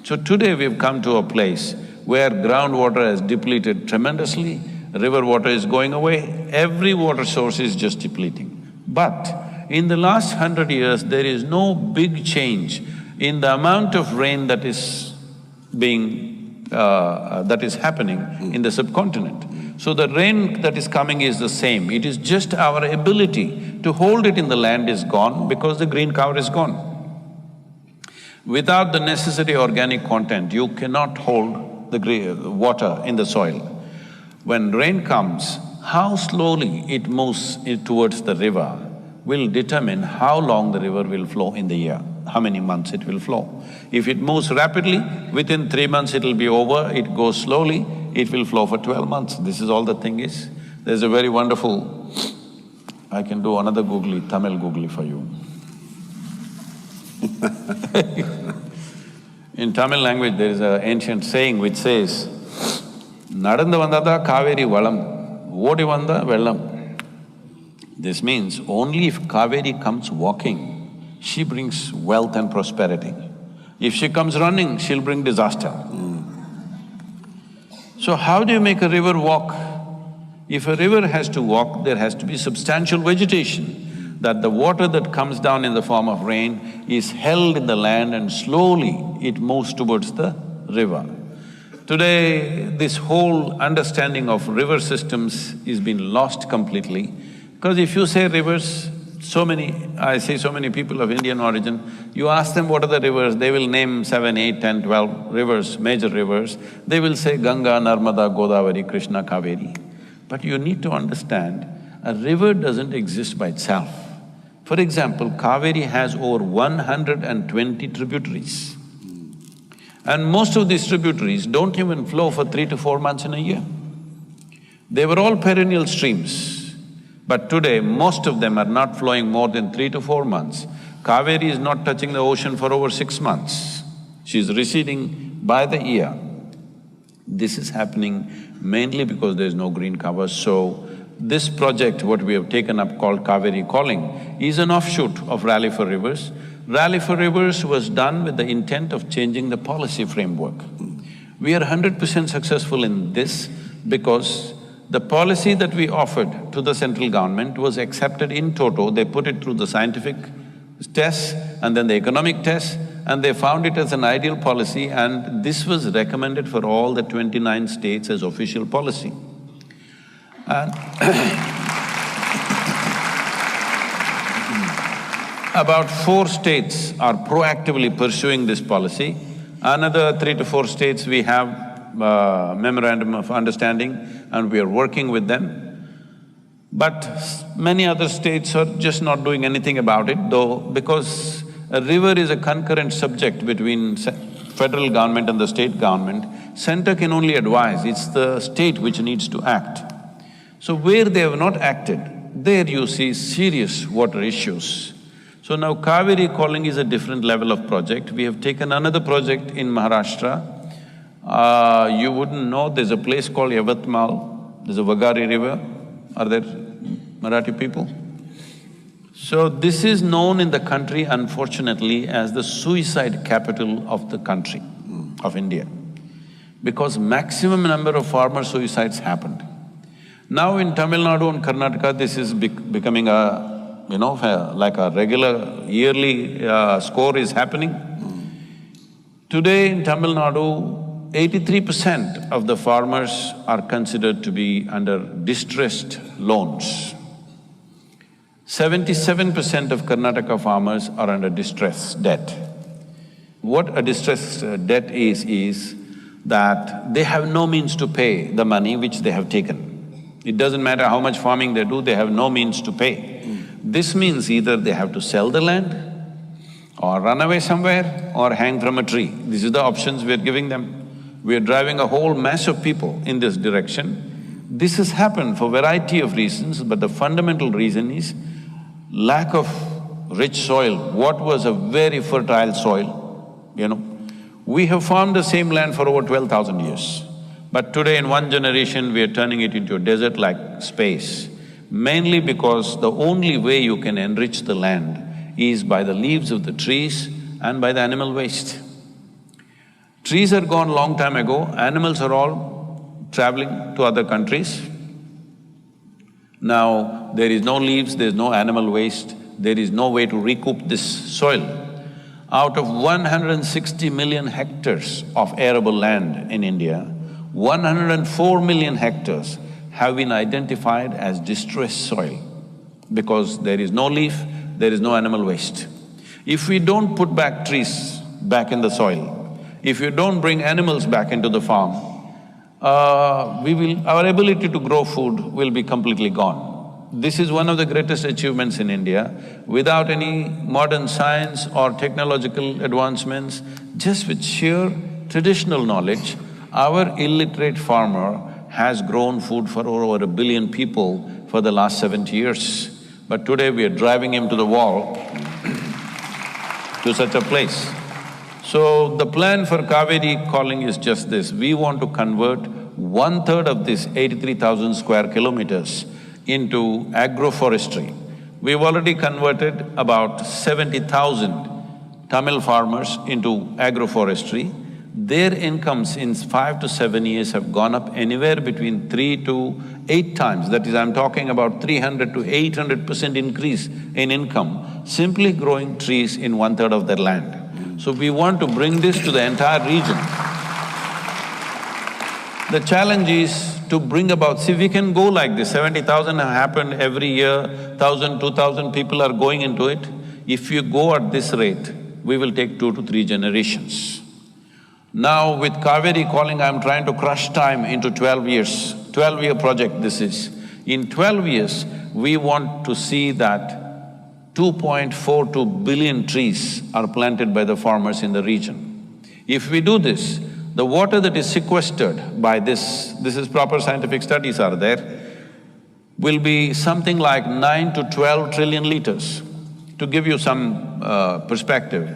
So today we've come to a place where groundwater has depleted tremendously, river water is going away, every water source is just depleting. But in the last 100 years, there is no big change in the amount of rain that is happening in the subcontinent. So the rain that is coming is the same, it is just our ability to hold it in the land is gone because the green cover is gone. Without the necessary organic content, you cannot hold the water in the soil. When rain comes, how slowly it moves towards the river will determine how long the river will flow in the year, how many months it will flow. If it moves rapidly, within 3 months it'll be over, it goes slowly, it will flow for 12 months. This is all the thing is. There's a very wonderful… I can do another googly, Tamil googly for you. In Tamil language, there is an ancient saying which says, Nadandu vandada Cauvery valam, odi vanda vellam. This means only if Cauvery comes walking, she brings wealth and prosperity. If she comes running, she'll bring disaster. So how do you make a river walk? If a river has to walk, there has to be substantial vegetation, that the water that comes down in the form of rain is held in the land and slowly it moves towards the river. Today, this whole understanding of river systems is been lost completely, because if you say rivers, I see so many people of Indian origin, you ask them what are the rivers, they will name 7, 8, 10, 12 rivers, major rivers. They will say Ganga, Narmada, Godavari, Krishna, Cauvery. But you need to understand, a river doesn't exist by itself. For example, Cauvery has over 120 tributaries. And most of these tributaries don't even flow for 3 to 4 months in a year. They were all perennial streams. But today, most of them are not flowing more than 3 to 4 months. Cauvery is not touching the ocean for over 6 months. She's receding by the year. This is happening mainly because there is no green cover. So, this project, what we have taken up called Cauvery Calling, is an offshoot of Rally for Rivers. Rally for Rivers was done with the intent of changing the policy framework. We are 100% successful in this because the policy that we offered to the central government was accepted in toto. They put it through the scientific tests and then the economic tests, and they found it as an ideal policy, and this was recommended for all the 29 states as official policy. And about 4 states are proactively pursuing this policy. Another 3 to 4 states we have memorandum of understanding and we are working with them. But many other states are just not doing anything about it, though, because a river is a concurrent subject between federal government and the state government. Center can only advise, it's the state which needs to act. So where they have not acted, there you see serious water issues. So now Cauvery Calling is a different level of project. We have taken another project in Maharashtra. You wouldn't know, there's a place called Yavatmal, there's a Vagari river. Are there Marathi people? So this is known in the country, unfortunately, as the suicide capital of the country, of India, because maximum number of farmer suicides happened. Now in Tamil Nadu and Karnataka, this is becoming a, like a regular yearly score is happening. Today in Tamil Nadu, 83% of the farmers are considered to be under distressed loans. 77% of Karnataka farmers are under distress debt. What a distress debt is that they have no means to pay the money which they have taken. It doesn't matter how much farming they do, they have no means to pay. This means either they have to sell the land or run away somewhere or hang from a tree. These are the options we are giving them. We are driving a whole mass of people in this direction. This has happened for a variety of reasons, but the fundamental reason is lack of rich soil. What was a very fertile soil, we have farmed the same land for over 12,000 years. But today in one generation, we are turning it into a desert-like space, mainly because the only way you can enrich the land is by the leaves of the trees and by the animal waste. Trees are gone long time ago, animals are all traveling to other countries. Now, there is no leaves, there is no animal waste, there is no way to recoup this soil. Out of 160 million hectares of arable land in India, 104 million hectares have been identified as distressed soil because there is no leaf, there is no animal waste. If we don't put back trees back in the soil, if you don't bring animals back into the farm, our ability to grow food will be completely gone. This is one of the greatest achievements in India. Without any modern science or technological advancements, just with sheer traditional knowledge, our illiterate farmer has grown food for over 1 billion people for the last 70 years. But today we are driving him to the wall to such a place. So the plan for Cauvery calling is just this: we want to convert 1/3 of this 83,000 square kilometers into agroforestry. We've already converted about 70,000 Tamil farmers into agroforestry. Their incomes in 5 to 7 years have gone up anywhere between 3 to 8 times. That is, I'm talking about 300 to 800% increase in income, simply growing trees in 1/3 of their land. So we want to bring this to the entire region. The challenge is to bring about… See, we can go like this, 70,000 have happened every year, 1,000, 2,000 people are going into it. If you go at this rate, we will take 2 to 3 generations. Now with Cauvery calling, I'm trying to crush time into 12 years, 12-year project this is. In 12 years, we want to see that 2.42 billion trees are planted by the farmers in the region. If we do this, the water that is sequestered by this is proper scientific studies are there, will be something like 9 to 12 trillion liters. To give you some perspective,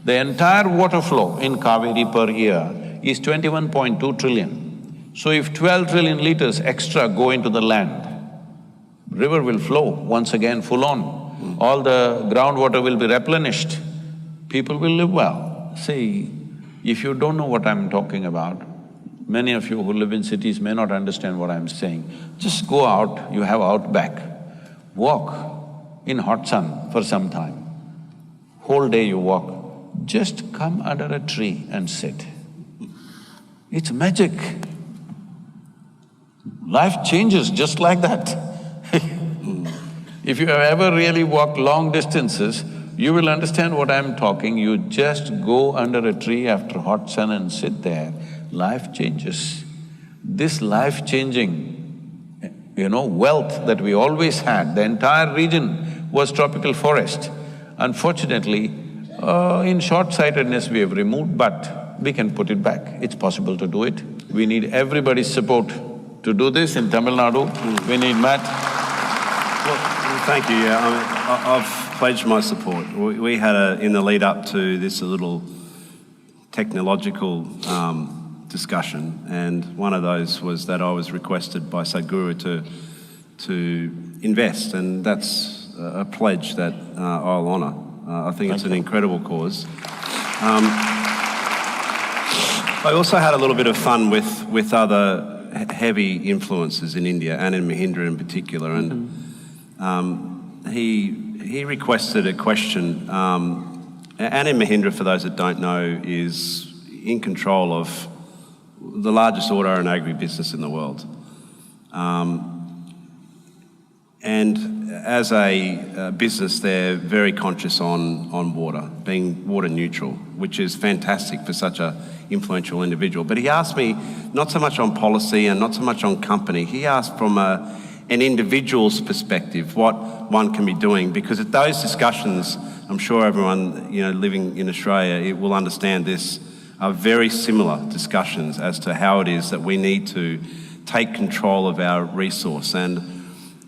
the entire water flow in Cauvery per year is 21.2 trillion. So if 12 trillion liters extra go into the land, river will flow once again full on. All the groundwater will be replenished, people will live well. See, if you don't know what I'm talking about, many of you who live in cities may not understand what I'm saying. Just go out, you have outback, walk in hot sun for some time. Whole day you walk, just come under a tree and sit. It's magic. Life changes just like that. If you have ever really walked long distances, you will understand what I'm talking. You just go under a tree after hot sun and sit there, life changes. This life-changing, wealth that we always had, the entire region was tropical forest. Unfortunately, in short-sightedness we have removed, but we can put it back. It's possible to do it. We need everybody's support to do this in Tamil Nadu. We need Matt. Well, thank you, I've pledged my support. We had in the lead up to this, a little technological discussion, and one of those was that I was requested by Sadhguru to invest, and that's a pledge that I'll honour. I think it's an incredible cause. I also had a little bit of fun with other heavy influences in India, Anand Mahindra in particular, and he requested a question. Anand Mahindra, for those that don't know, is in control of the largest auto and agribusiness in the world. And as a business, they're very conscious on water, being water neutral, which is fantastic for such an influential individual. But he asked me, not so much on policy and not so much on company, he asked from an individual's perspective what one can be doing, because at those discussions, I'm sure everyone living in Australia will understand this, are very similar discussions as to how it is that we need to take control of our resource and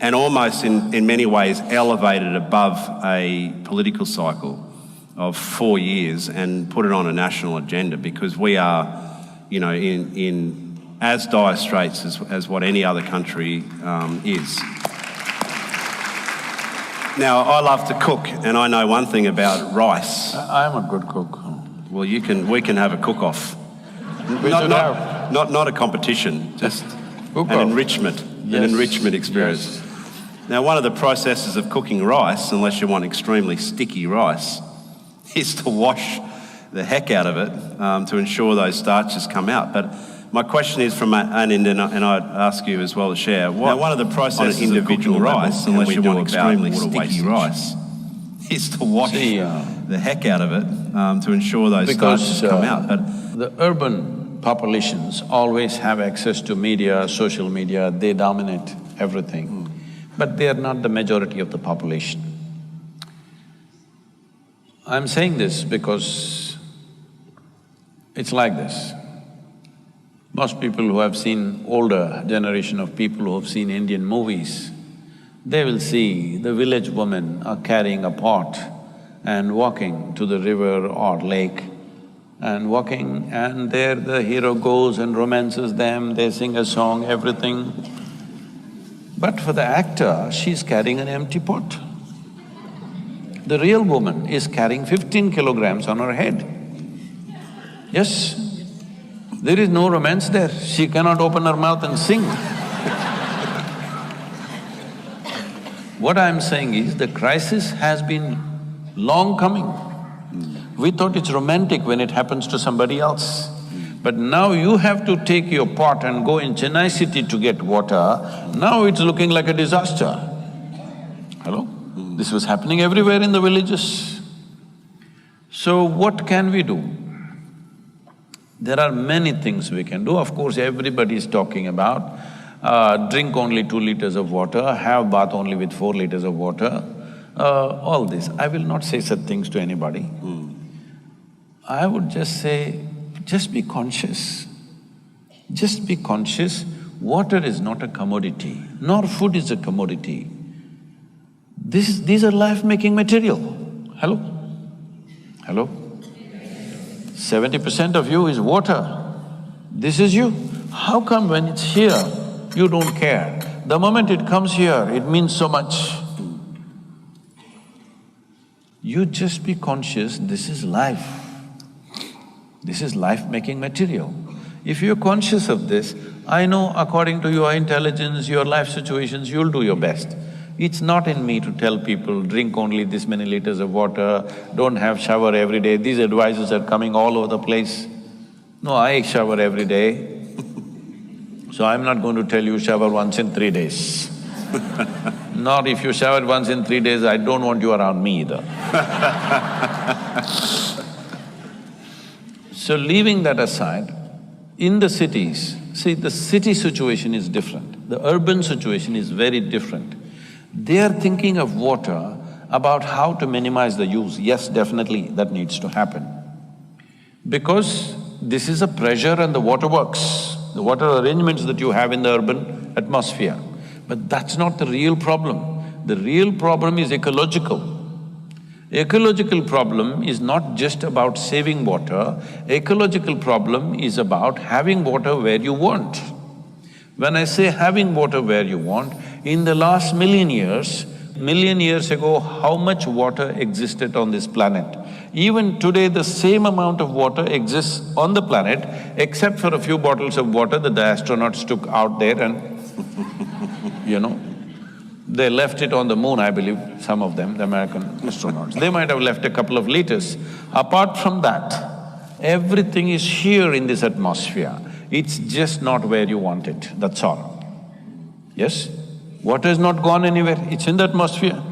almost in many ways elevate it above a political cycle of 4 years and put it on a national agenda, because we are, you know, in as dire straits as what any other country is. Now, I love to cook, and I know one thing about rice. I'm a good cook. Well, we can have a cook-off. Not a competition, just an enrichment experience. Yes. Now, one of the processes of cooking rice, unless you want extremely sticky rice, is to wash the heck out of it to ensure those starches come out. But my question is from Anand, and I'd ask you as well to share. One of the processes of cooking rice, unless you want extremely sticky rice, is to wash the heck out of it to ensure those starches come out. But the urban populations always have access to media, social media, they dominate everything. But they are not the majority of the population. I'm saying this because it's like this. Most people who have seen, older generation of people who have seen Indian movies, they will see the village women are carrying a pot and walking to the river or lake and walking, and there the hero goes and romances them, they sing a song, everything. But for the actor, she's carrying an empty pot. The real woman is carrying 15 kilograms on her head. Yes, there is no romance there. She cannot open her mouth and sing. What I'm saying is, the crisis has been long coming. We thought it's romantic when it happens to somebody else. But now you have to take your pot and go in Chennai city to get water. Now it's looking like a disaster. Hello? This was happening everywhere in the villages. So what can we do? There are many things we can do. Of course, everybody is talking about drink only 2 liters of water, have bath only with 4 liters of water, all this. I will not say such things to anybody. I would just say, just be conscious. Just be conscious, water is not a commodity, nor food is a commodity. These are life-making material. Hello? Hello? 70% of you is water. This is you. How come when it's here, you don't care? The moment it comes here, it means so much. You just be conscious, this is life. This is life-making material. If you're conscious of this, I know according to your intelligence, your life situations, you'll do your best. It's not in me to tell people, drink only this many liters of water, don't have shower every day. These advices are coming all over the place. No, I shower every day. So I'm not going to tell you shower once in 3 days. Nor if you shower once in 3 days, I don't want you around me either. So leaving that aside, in the cities, see, the city situation is different, the urban situation is very different. They are thinking of water about how to minimize the use. Yes, definitely, that needs to happen. Because this is a pressure on the waterworks, the water arrangements that you have in the urban atmosphere. But that's not the real problem. The real problem is ecological. Ecological problem is not just about saving water, ecological problem is about having water where you want. When I say having water where you want, in the last million years ago, how much water existed on this planet? Even today, the same amount of water exists on the planet, except for a few bottles of water that the astronauts took out there and, they left it on the moon, I believe, some of them, the American astronauts. They might have left a couple of liters. Apart from that, everything is here in this atmosphere. It's just not where you want it, that's all. Yes? Water has not gone anywhere, it's in the atmosphere.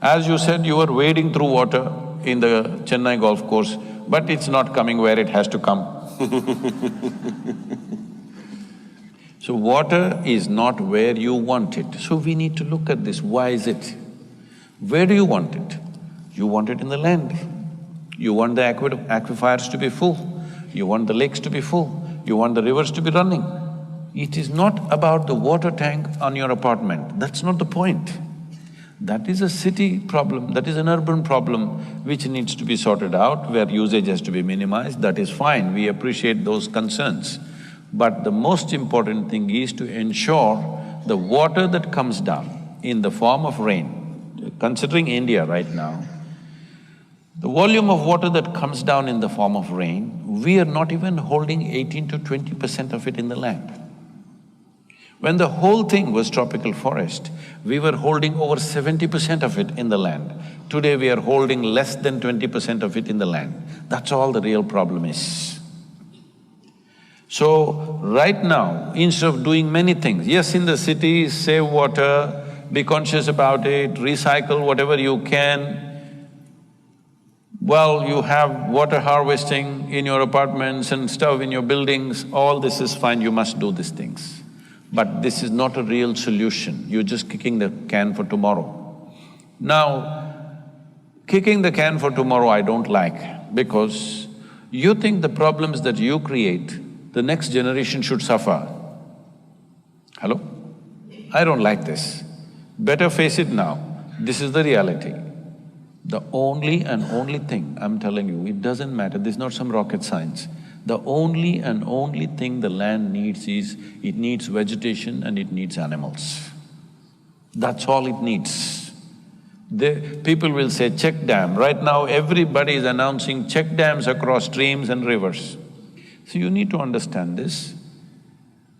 As you said, you were wading through water in the Chennai golf course, but it's not coming where it has to come. So water is not where you want it. So we need to look at this, why is it? Where do you want it? You want it in the land. You want the aquifers to be full. You want the lakes to be full. You want the rivers to be running. It is not about the water tank on your apartment, that's not the point. That is a city problem, that is an urban problem which needs to be sorted out, where usage has to be minimized, that is fine, we appreciate those concerns. But the most important thing is to ensure the water that comes down in the form of rain, considering India right now, the volume of water that comes down in the form of rain, we are not even holding 18 to 20% of it in the land. When the whole thing was tropical forest, we were holding over 70% of it in the land. Today we are holding less than 20% of it in the land. That's all the real problem is. So, right now, instead of doing many things, yes, in the cities, save water, be conscious about it, recycle whatever you can. Well, you have water harvesting in your apartments and stuff in your buildings, all this is fine, you must do these things. But this is not a real solution, you're just kicking the can for tomorrow. Now, kicking the can for tomorrow I don't like, because you think the problems that you create, the next generation should suffer. Hello? I don't like this. Better face it now, this is the reality. The only and only thing, I'm telling you, it doesn't matter, this is not some rocket science. The only and only thing the land needs is, it needs vegetation and it needs animals. That's all it needs. People will say check dam. Right now everybody is announcing check dams across streams and rivers. So you need to understand this.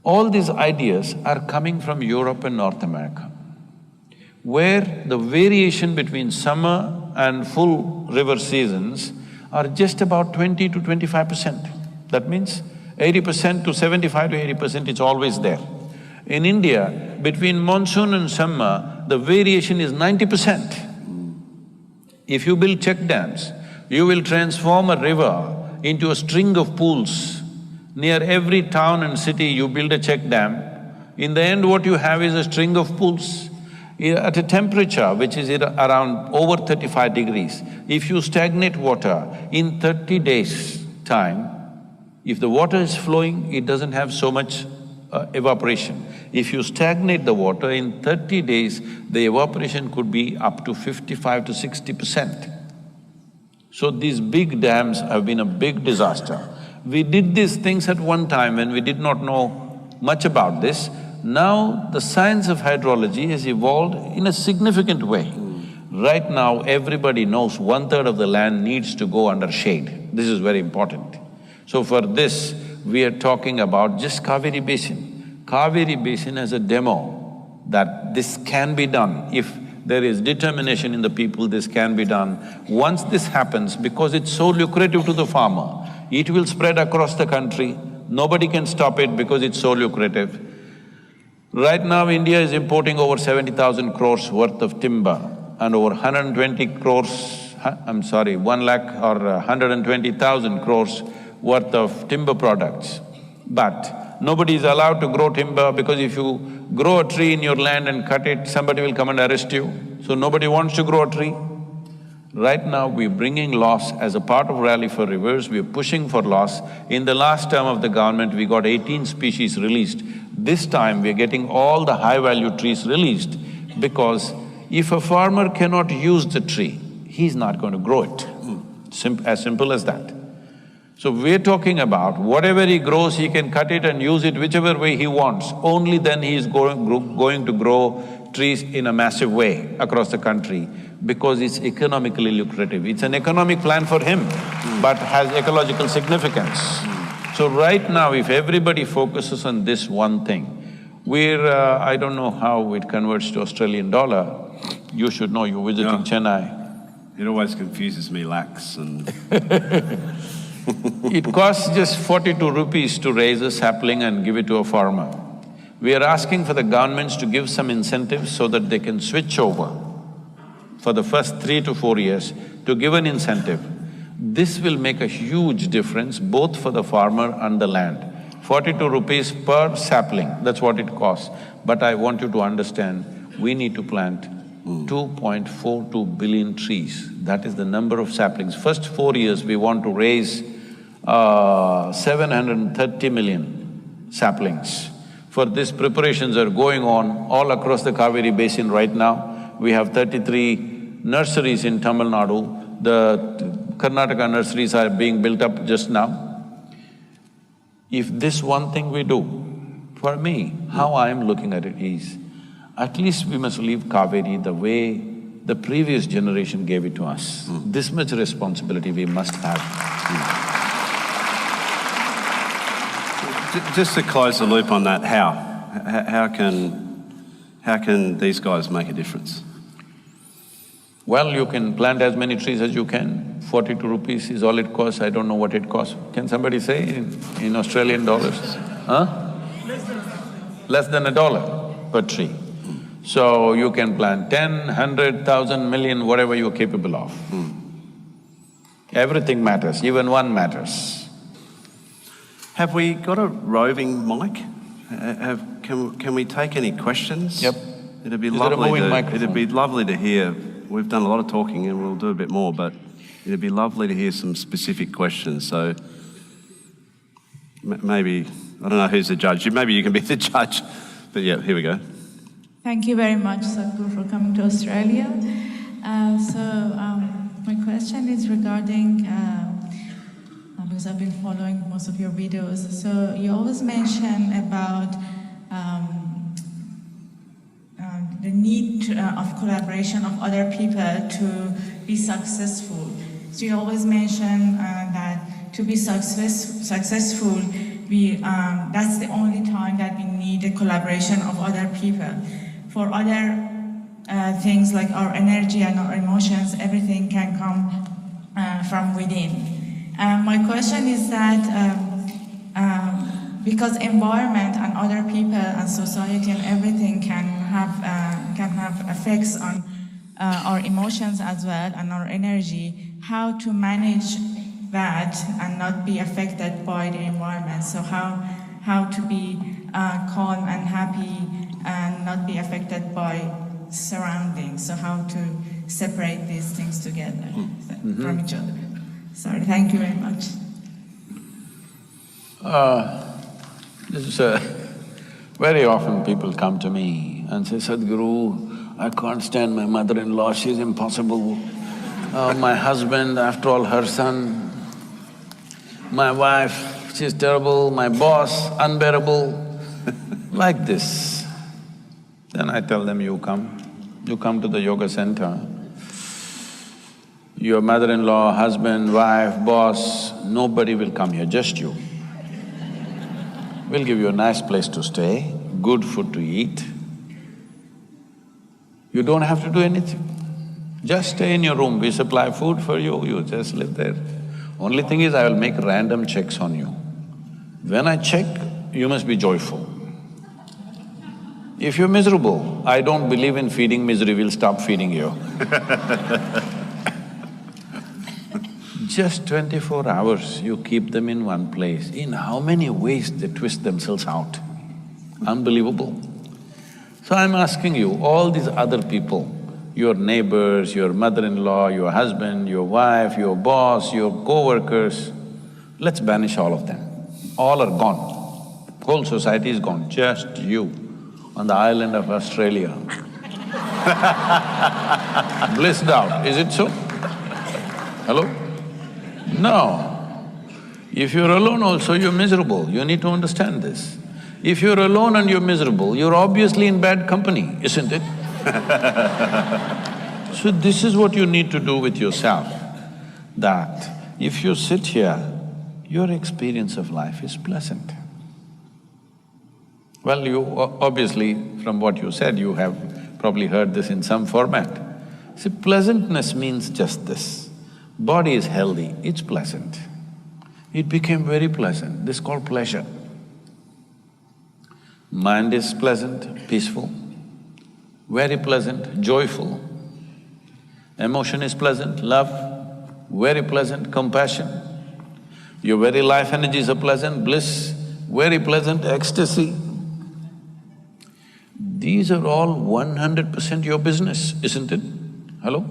All these ideas are coming from Europe and North America, where the variation between summer and full river seasons are just about 20 to 25%. That means 80% to 75 to 80% it's always there. In India, between monsoon and summer, the variation is 90%. If you build check dams, you will transform a river into a string of pools. Near every town and city you build a check dam, in the end what you have is a string of pools. At a temperature which is around over 35 degrees, if you stagnate water, in 30 days' time, if the water is flowing, it doesn't have so much evaporation. If you stagnate the water, in 30 days, the evaporation could be up to 55 to 60%. So these big dams have been a big disaster. We did these things at one time when we did not know much about this. Now, the science of hydrology has evolved in a significant way. Right now, everybody knows 1/3 of the land needs to go under shade. This is very important. So for this, we are talking about just Cauvery Basin. Cauvery Basin has a demo that this can be done. If there is determination in the people, this can be done. Once this happens, because it's so lucrative to the farmer, it will spread across the country. Nobody can stop it because it's so lucrative. Right now, India is importing over 70,000 crores worth of timber and over 120 crores, 1 lakh or 120,000 crores worth of timber products. But nobody is allowed to grow timber because if you grow a tree in your land and cut it, somebody will come and arrest you. So nobody wants to grow a tree. Right now, we're bringing laws as a part of Rally for Rivers, we're pushing for laws. In the last term of the government, we got 18 species released. This time, we're getting all the high-value trees released because if a farmer cannot use the tree, he's not going to grow it. As simple as that. So we're talking about whatever he grows, he can cut it and use it whichever way he wants. Only then he is going to grow trees in a massive way across the country because it's economically lucrative. It's an economic plan for him, but has ecological significance. So right now, if everybody focuses on this one thing, I don't know how it converts to Australian dollar. You should know, you're visiting Chennai. It always confuses me, lakhs and… It costs just 42 rupees to raise a sapling and give it to a farmer. We are asking for the governments to give some incentives so that they can switch over for the first 3 to 4 years to give an incentive. This will make a huge difference both for the farmer and the land. 42 rupees per sapling, that's what it costs. But I want you to understand, we need to plant 2.42 billion trees. That is the number of saplings. First 4 years, we want to raise 730 million saplings. For this, preparations are going on all across the Cauvery basin right now. We have 33 nurseries in Tamil Nadu. The Karnataka nurseries are being built up just now. If this one thing we do, for me, how I am looking at it is, at least we must leave Cauvery the way the previous generation gave it to us. This much responsibility we must have. Just to close the loop on that, how can these guys make a difference? Well, you can plant as many trees as you can. 42 rupees is all it costs. I don't know what it costs. Can somebody say in Australian dollars? Huh? Less than $1 per tree. So you can plant 10, 100, 1,000, million, whatever you're capable of. Everything matters, even one matters. Have we got a roving mic? Can we take any questions? Yep. It'd be Is there a moving microphone? It'd be lovely to hear. We've done a lot of talking and we'll do a bit more, but it'd be lovely to hear some specific questions. So maybe, I don't know who's the judge. Maybe you can be the judge. But yeah, here we go. Thank you very much, Sadhguru, for coming to Australia. My question is regarding, because I've been following most of your videos. So you always mention about the need of collaboration of other people to be successful. So you always mention that to be successful, that's the only time that we need the collaboration of other people. For other things like our energy and our emotions, everything can come from within. My question is that because environment and other people and society and everything can have effects on our emotions as well and our energy, how to manage that and not be affected by the environment. So how to be calm and happy and not be affected by surroundings. So how to separate these things together from each other. Sorry, thank you very much. Very often people come to me and say, Sadhguru, I can't stand my mother-in-law, she's impossible. My husband, after all, her son. My wife, she's terrible. My boss, unbearable. Like this. Then I tell them, you come to the yoga center. Your mother-in-law, husband, wife, boss, nobody will come here, just you. We'll give you a nice place to stay, good food to eat. You don't have to do anything. Just stay in your room, we supply food for you, you just live there. Only thing is, I will make random checks on you. When I check, you must be joyful. If you're miserable, I don't believe in feeding misery, we'll stop feeding you. Just 24 hours, you keep them in one place. In how many ways they twist themselves out? Unbelievable. So I'm asking you, all these other people, your neighbors, your mother-in-law, your husband, your wife, your boss, your co-workers, let's banish all of them. All are gone. Whole society is gone, just you on the island of Australia. Blissed out, is it so? Hello? No. If you're alone also, you're miserable. You need to understand this. If you're alone and you're miserable, you're obviously in bad company, isn't it? So this is what you need to do with yourself, that if you sit here, your experience of life is pleasant. Well, you obviously, from what you said, you have probably heard this in some format. See, pleasantness means just this. Body is healthy, it's pleasant. It became very pleasant, this is called pleasure. Mind is pleasant, peaceful, very pleasant, joyful. Emotion is pleasant, love, very pleasant, compassion. Your very life energies are pleasant, bliss, very pleasant, ecstasy. These are all 100% your business, isn't it? Hello?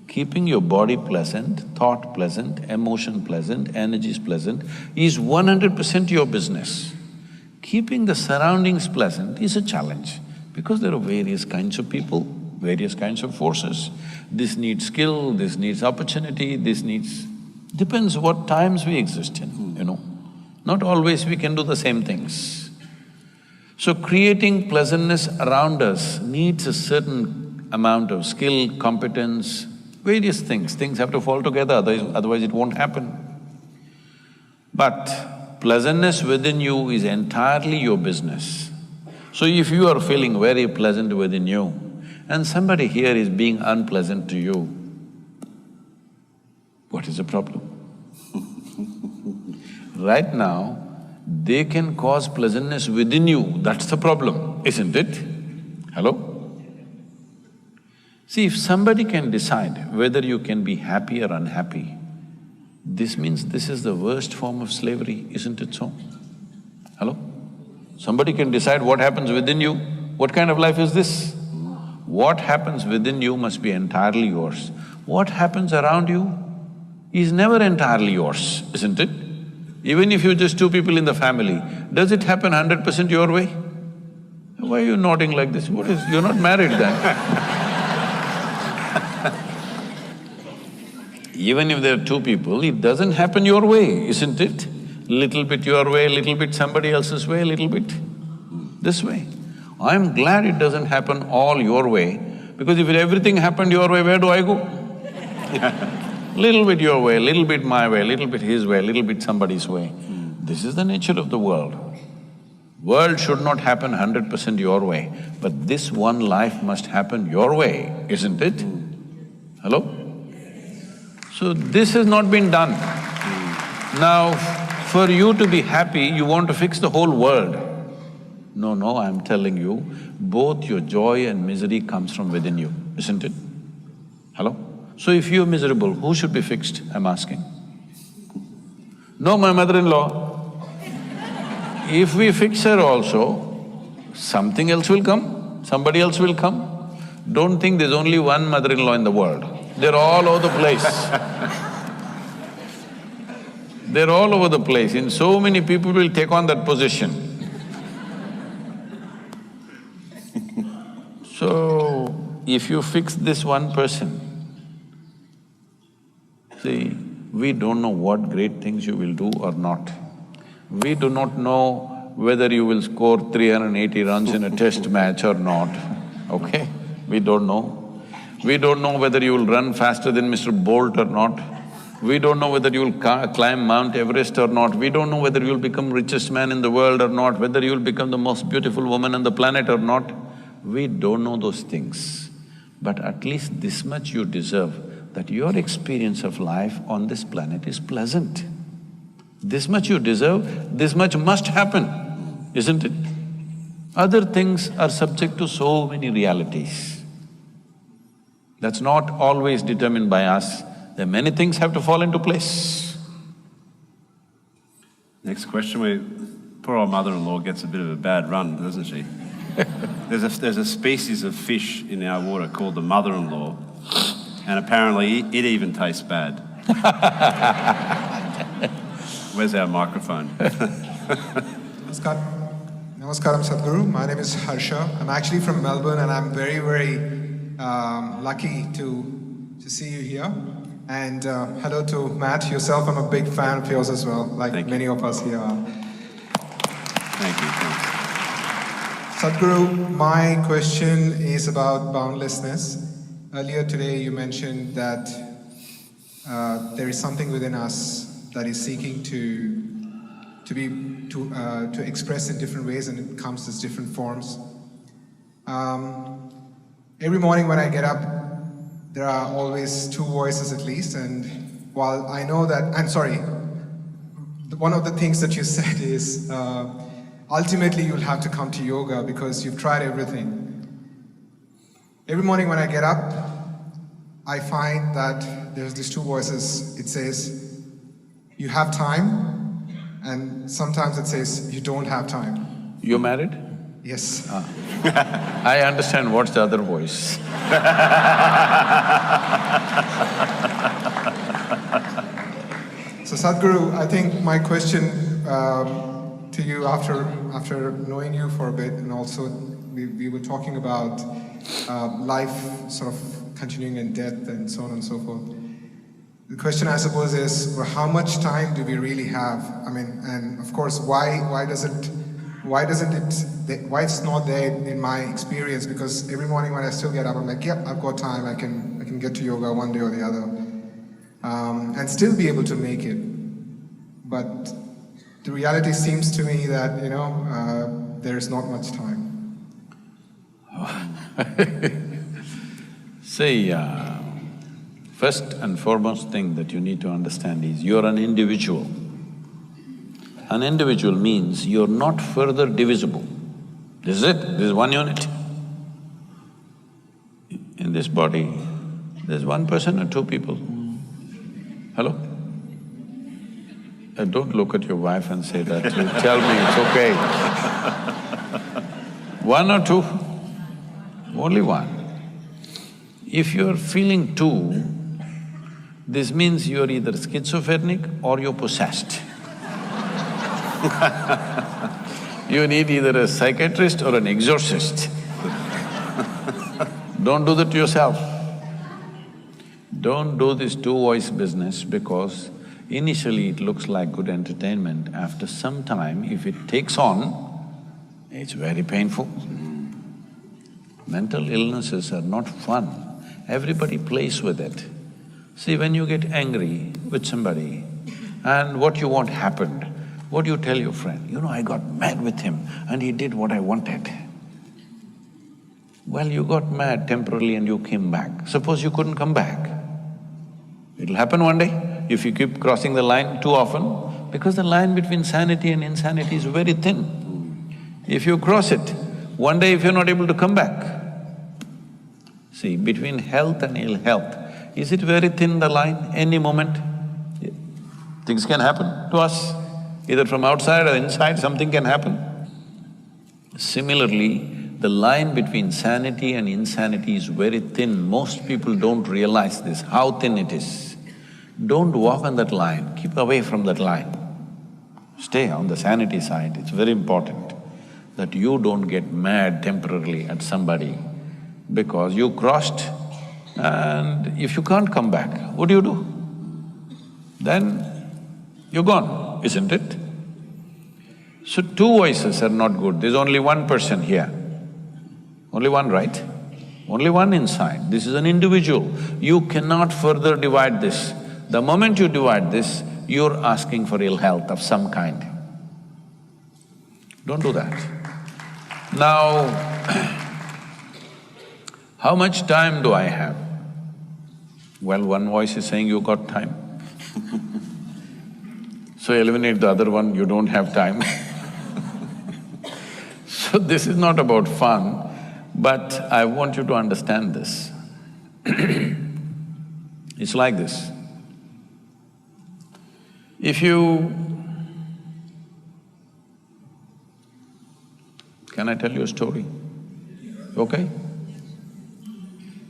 Keeping your body pleasant, thought pleasant, emotion pleasant, energies pleasant is 100% your business. Keeping the surroundings pleasant is a challenge because there are various kinds of people, various kinds of forces. This needs skill, this needs opportunity, this needs… depends what times we exist in, you know. Not always we can do the same things. So creating pleasantness around us needs a certain amount of skill, competence, various things. Things have to fall together, otherwise it won't happen. But pleasantness within you is entirely your business. So if you are feeling very pleasant within you and somebody here is being unpleasant to you, what is the problem? Right now, they can cause pleasantness within you, that's the problem, isn't it? Hello? See, if somebody can decide whether you can be happy or unhappy, this means this is the worst form of slavery, isn't it so? Hello? Somebody can decide what happens within you, what kind of life is this? What happens within you must be entirely yours. What happens around you is never entirely yours, isn't it? Even if you're just two people in the family, does it happen 100% your way? Why are you nodding like this? What is… you're not married then. Even if there are two people, it doesn't happen your way, isn't it? Little bit your way, little bit somebody else's way, little bit this way. I'm glad it doesn't happen all your way, because if everything happened your way, where do I go? Little bit your way, little bit my way, little bit his way, little bit somebody's way. This is the nature of the world. World should not happen 100% your way, but this one life must happen your way, isn't it? Hello? So this has not been done. Now, for you to be happy, you want to fix the whole world. No, I'm telling you, both your joy and misery comes from within you, isn't it? Hello? So if you're miserable, who should be fixed, I'm asking? No, my mother-in-law. If we fix her also, something else will come, somebody else will come. Don't think there's only one mother-in-law in the world. They're all over the place. They're all over the place, and so many people will take on that position. So, if you fix this one person, see, we don't know what great things you will do or not. We do not know whether you will score 380 runs in a test match or not, okay? We don't know. We don't know whether you will run faster than Mr. Bolt or not. We don't know whether you will climb Mount Everest or not. We don't know whether you will become richest man in the world or not, whether you will become the most beautiful woman on the planet or not. We don't know those things. But at least this much you deserve, that your experience of life on this planet is pleasant. This much you deserve, this much must happen, isn't it? Other things are subject to so many realities. That's not always determined by us. There are many things have to fall into place. Next question, poor old mother-in-law gets a bit of a bad run, doesn't she? There's a species of fish in our water called the mother-in-law, and apparently it even tastes bad. Where's our microphone? Namaskaram, Sadhguru. My name is Harsha. I'm actually from Melbourne, and I'm very lucky to see you here. And hello to Matt, yourself. I'm a big fan of yours as well, like many of us here are. Thank you, thanks. Sadhguru, my question is about boundlessness. Earlier today you mentioned that there is something within us that is seeking to express in different ways, and it comes as different forms. Every morning when I get up, there are always two voices at least, and while I know that… I'm sorry, one of the things that you said is ultimately you'll have to come to yoga because you've tried everything. Every morning when I get up, I find that there's these two voices. It says, you have time, and sometimes it says, you don't have time. You're married? Yes. I understand what's the other voice. So Sadhguru, I think my question to to you after knowing you for a bit, and also we were talking about life sort of continuing in death and so on and so forth. The question, I suppose, is, well, how much time do we really have? I mean, and of course, why it's not there in my experience? Because every morning when I still get up, I'm like, yep, I've got time. I can get to yoga one day or the other, and still be able to make it. But the reality seems to me that there is not much time. See, first and foremost thing that you need to understand is you're an individual. An individual means you're not further divisible. This is it, this is one unit. In this body, there's one person or two people. Hello? Don't look at your wife and say that, you tell me it's okay. One or two? Only one. If you're feeling two, this means you're either schizophrenic or you're possessed. You need either a psychiatrist or an exorcist. Don't do that to yourself. Don't do this two-voice business, because initially it looks like good entertainment. After some time, if it takes on, it's very painful. Mental illnesses are not fun. Everybody plays with it. See, when you get angry with somebody and what you want happened, what do you tell your friend? I got mad with him and he did what I wanted. Well, you got mad temporarily and you came back. Suppose you couldn't come back. It'll happen one day if you keep crossing the line too often, because the line between sanity and insanity is very thin. If you cross it, one day if you're not able to come back. See, between health and ill health, is it very thin, the line? Any moment, things can happen to us. Either from outside or inside, something can happen. Similarly, the line between sanity and insanity is very thin. Most people don't realize this, how thin it is. Don't walk on that line, keep away from that line. Stay on the sanity side. It's very important that you don't get mad temporarily at somebody because you crossed, and if you can't come back, what do? Then you're gone, isn't it? So two voices are not good. There's only one person here. Only one, right? Only one inside. This is an individual. You cannot further divide this. The moment you divide this, you're asking for ill health of some kind. Don't do that. Now, how much time do I have? Well, one voice is saying you got time. So eliminate the other one, you don't have time. So this is not about fun, but I want you to understand this. It's like this. If you… Can I tell you a story? Okay?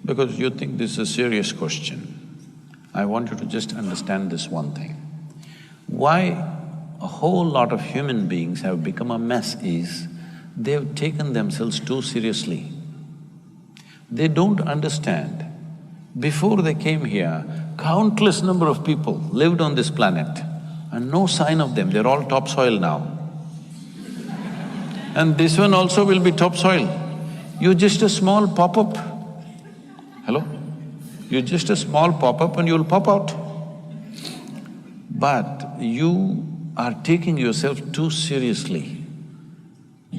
Because you think this is a serious question. I want you to just understand this one thing. Why a whole lot of human beings have become a mess is they've taken themselves too seriously. They don't understand. Before they came here, countless number of people lived on this planet and no sign of them, they're all topsoil now. And this one also will be topsoil. You're just a small pop-up. Hello? You're just a small pop-up and you'll pop out. But you are taking yourself too seriously.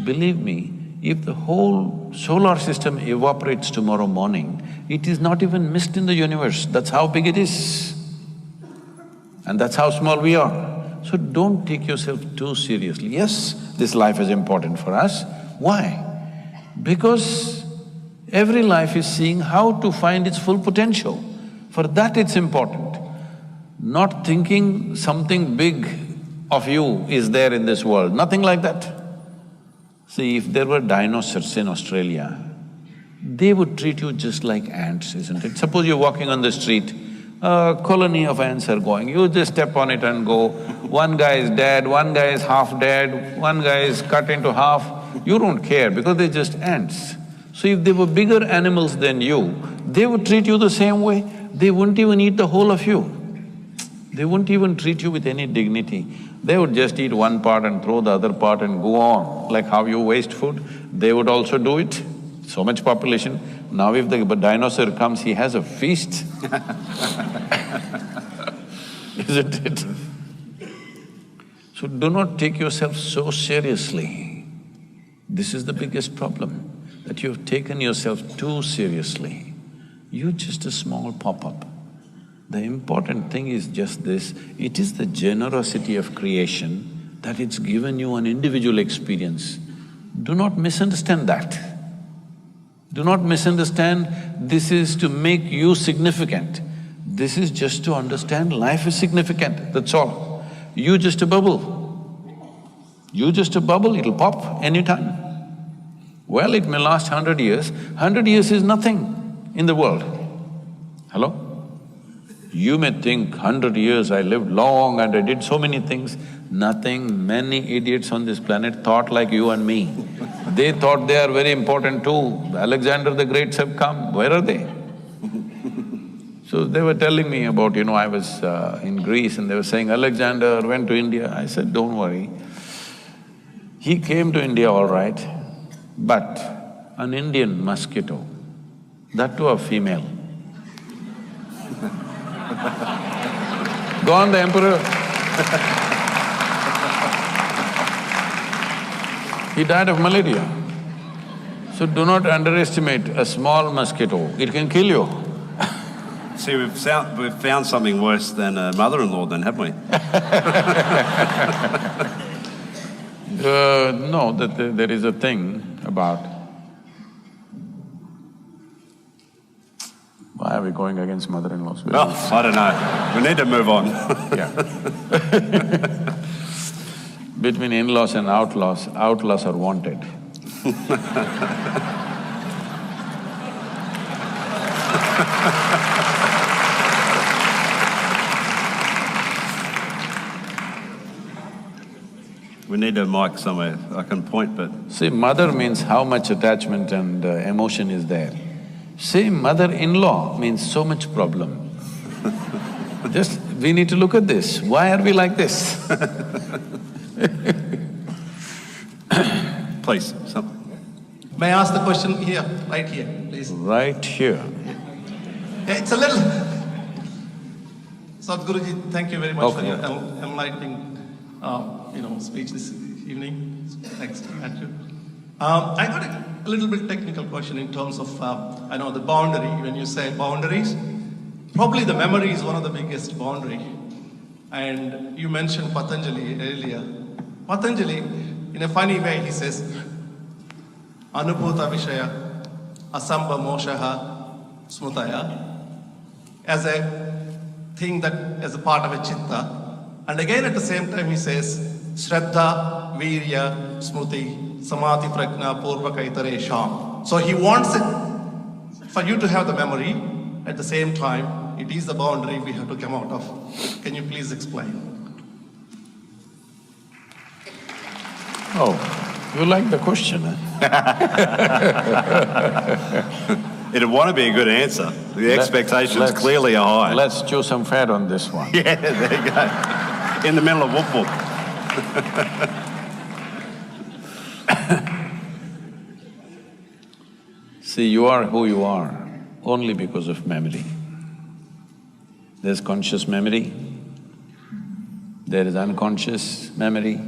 Believe me, if the whole solar system evaporates tomorrow morning, it is not even mist in the universe, that's how big it is. And that's how small we are. So don't take yourself too seriously. Yes, this life is important for us. Why? Because every life is seeing how to find its full potential. For that it's important. Not thinking something big of you is there in this world, nothing like that. See, if there were dinosaurs in Australia, they would treat you just like ants, isn't it? Suppose you're walking on the street, a colony of ants are going. You just step on it and go. One guy is dead, one guy is half dead, one guy is cut into half. You don't care because they're just ants. So if they were bigger animals than you, they would treat you the same way. They wouldn't even eat the whole of you. They wouldn't even treat you with any dignity. They would just eat one part and throw the other part and go on. Like how you waste food, they would also do it. So much population. Now if the dinosaur comes, he has a feast. Isn't it? So do not take yourself so seriously. This is the biggest problem, that you've taken yourself too seriously. You're just a small pop-up. The important thing is just this, it is the generosity of creation that it's given you an individual experience. Do not misunderstand that. Do not misunderstand this is to make you significant. This is just to understand life is significant, that's all. You just a bubble. You just a bubble, it'll pop anytime. Well, it may last 100 years. 100 years is nothing in the world. Hello? You may think 100 years I lived long and I did so many things. Nothing. Many idiots on this planet thought like you and me. They thought they are very important too. Alexander the Greats have come, where are they? So they were telling me about, I was in Greece and they were saying, Alexander went to India. I said, don't worry. He came to India all right, but an Indian mosquito, that too a female. Gone the emperor. He died of malaria. So do not underestimate a small mosquito, it can kill you. See, we've found something worse than a mother-in-law then, haven't we? No, there is a thing about… Why are we going against mother-in-laws? Oh, I don't know. We need to move on. Yeah. Between in-laws and outlaws, outlaws are wanted. We need a mic somewhere. I can point, but… See, mother means how much attachment and emotion is there. Say mother-in-law means so much problem. Just, we need to look at this. Why are we like this? Please, May I ask the question here, right here, please? Right here. Yeah, it's a little… Sadhguruji, thank you very much for your enlightening, speech this evening. Thanks, Matthew. I got a little bit technical question in terms of, I know the boundary, when you say boundaries, probably the memory is one of the biggest boundary. And you mentioned Patanjali earlier. Patanjali, in a funny way, he says, Anubhuta Vishaya, Asamba Moshaha, Smutaya, as a thing that, as a part of a chitta. And again at the same time he says, Shraddha, Virya, Smruti, Samadhi, Prajna, Purvaka, Itare, Sham. So he wants it for you to have the memory, at the same time, it is the boundary we have to come out of. Can you please explain? Oh, you like the question, huh? it'd want to be a good answer. The expectations clearly are high. Let's chew some fat on this one. Yeah, there you go. In the middle of whoop whoop. See, you are who you are only because of memory. There's conscious memory, there is unconscious memory,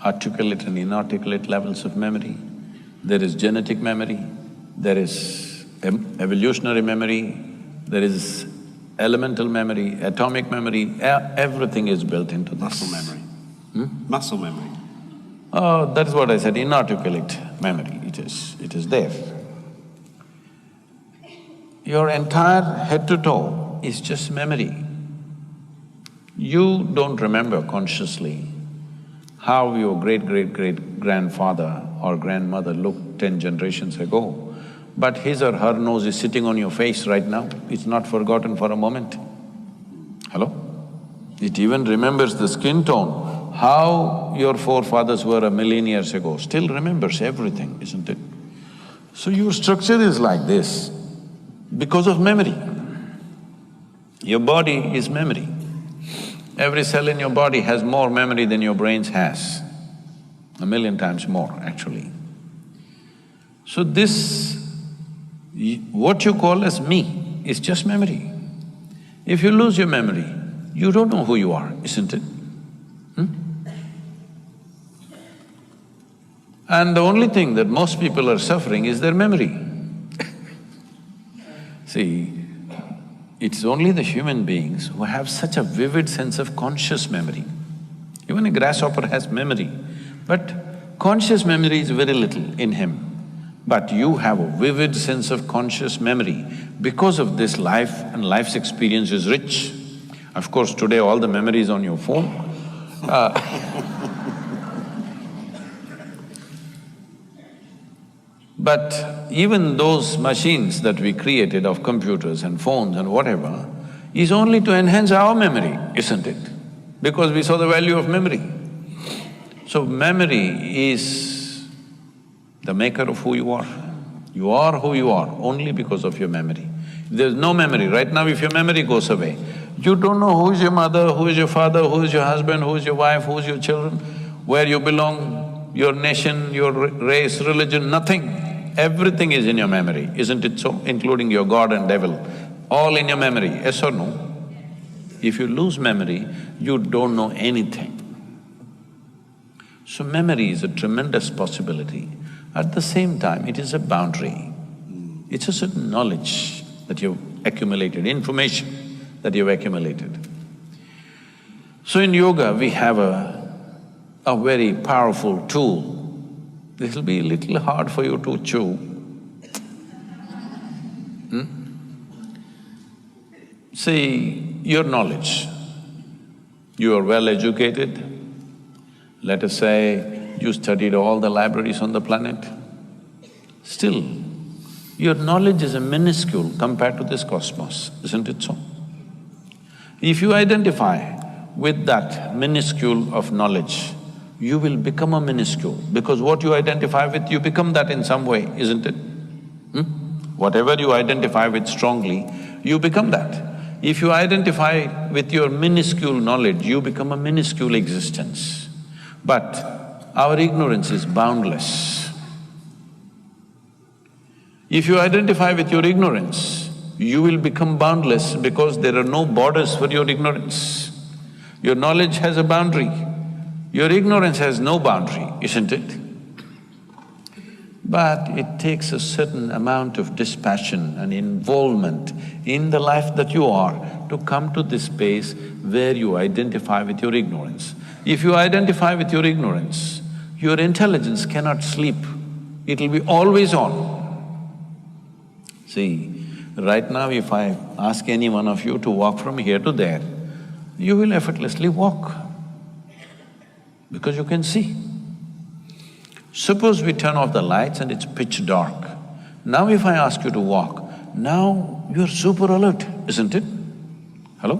articulate and inarticulate levels of memory, there is genetic memory, there is evolutionary memory, there is elemental memory, atomic memory, everything is built into this. Muscle memory. Muscle memory. Oh, that's what I said, inarticulate memory, it is there. Your entire head to toe is just memory. You don't remember consciously how your great-great-great-grandfather or grandmother looked 10 generations ago, but his or her nose is sitting on your face right now, it's not forgotten for a moment. Hello? It even remembers the skin tone, how your forefathers were a million years ago, still remembers everything, isn't it? So your structure is like this because of memory. Your body is memory. Every cell in your body has more memory than your brains has, 1,000,000 times more actually. So this, what you call as me, is just memory. If you lose your memory, you don't know who you are, isn't it? And the only thing that most people are suffering is their memory. See, it's only the human beings who have such a vivid sense of conscious memory. Even a grasshopper has memory, but conscious memory is very little in him. But you have a vivid sense of conscious memory. Because of this, life and life's experience is rich. Of course, today all the memory is on your phone. But even those machines that we created of computers and phones and whatever is only to enhance our memory, isn't it? Because we saw the value of memory. So memory is the maker of who you are. You are who you are only because of your memory. If there's no memory, right now if your memory goes away, you don't know who is your mother, who is your father, who is your husband, who is your wife, who is your children, where you belong, your nation, your race, religion, nothing. Everything is in your memory, isn't it so? Including your God and devil, all in your memory, yes or no? If you lose memory, you don't know anything. So memory is a tremendous possibility. At the same time, it is a boundary. It's a certain knowledge that you've accumulated, information that you've accumulated. So in yoga, we have a very powerful tool. This will be a little hard for you to chew. See, your knowledge. You are well educated. Let us say you studied all the libraries on the planet. Still, your knowledge is a minuscule compared to this cosmos, isn't it so? If you identify with that minuscule of knowledge, you will become a minuscule, because what you identify with, you become that in some way, isn't it? Whatever you identify with strongly, you become that. If you identify with your minuscule knowledge, you become a minuscule existence. But our ignorance is boundless. If you identify with your ignorance, you will become boundless because there are no borders for your ignorance. Your knowledge has a boundary. Your ignorance has no boundary, isn't it? But it takes a certain amount of dispassion and involvement in the life that you are to come to this space where you identify with your ignorance. If you identify with your ignorance, your intelligence cannot sleep, it'll be always on. See, right now if I ask any one of you to walk from here to there, you will effortlessly walk, because you can see. Suppose we turn off the lights and it's pitch dark. Now if I ask you to walk, now you're super alert, isn't it? Hello?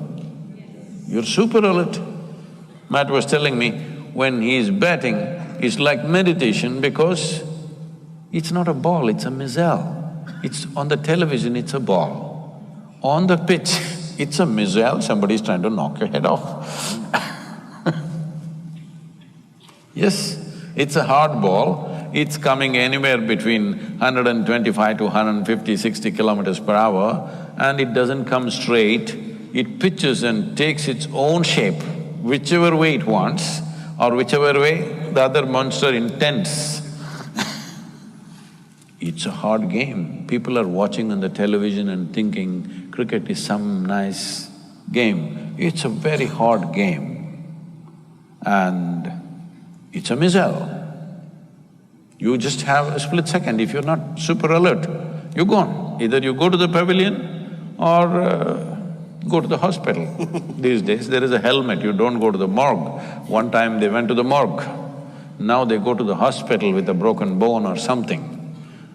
You're super alert. Matt was telling me, when he's batting, it's like meditation because it's not a ball, it's a missile. It's on the television, it's a ball. On the pitch, it's a missile, somebody's trying to knock your head off. Yes, it's a hard ball, it's coming anywhere between 125 to 150, 60 kilometers per hour, and it doesn't come straight, it pitches and takes its own shape, whichever way it wants, or whichever way the other monster intends. It's a hard game. People are watching on the television and thinking cricket is some nice game. It's a very hard game, and it's a missile. You just have a split second. If you're not super alert, you're gone. Either you go to the pavilion or go to the hospital. These days there is a helmet, you don't go to the morgue. One time they went to the morgue, now they go to the hospital with a broken bone or something.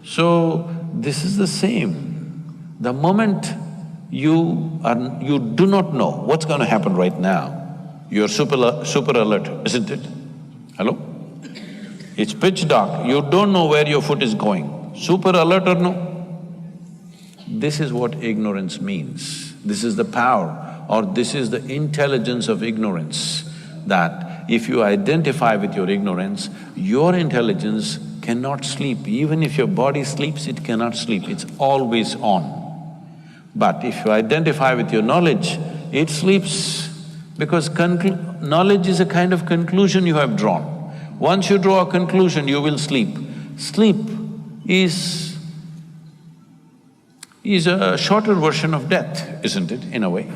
So this is the same. The moment you do not know what's going to happen right now. You're super alert, isn't it? Hello? It's pitch dark, you don't know where your foot is going. Super alert or no? This is what ignorance means. This is the power, or this is the intelligence of ignorance, that if you identify with your ignorance, your intelligence cannot sleep. Even if your body sleeps, it cannot sleep, it's always on. But if you identify with your knowledge, it sleeps, because knowledge is a kind of conclusion you have drawn. Once you draw a conclusion, you will sleep. Sleep is a shorter version of death, isn't it, in a way?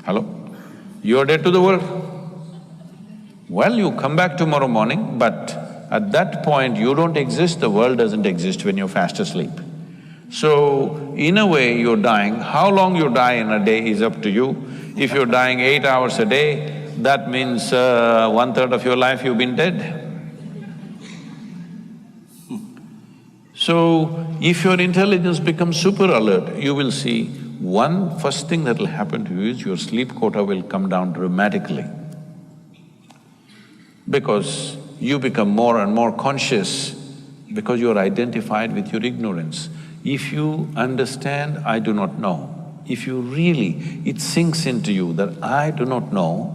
Hello? You are dead to the world. Well, you come back tomorrow morning, but at that point you don't exist, the world doesn't exist when you're fast asleep. So, in a way, you're dying. How long you die in a day is up to you. If you're dying 8 hours a day, that means 1/3 of your life you've been dead. So, if your intelligence becomes super alert, you will see first thing that will happen to you is your sleep quota will come down dramatically. Because you become more and more conscious, because you're identified with your ignorance. If you understand, I do not know, if you really… it sinks into you that I do not know,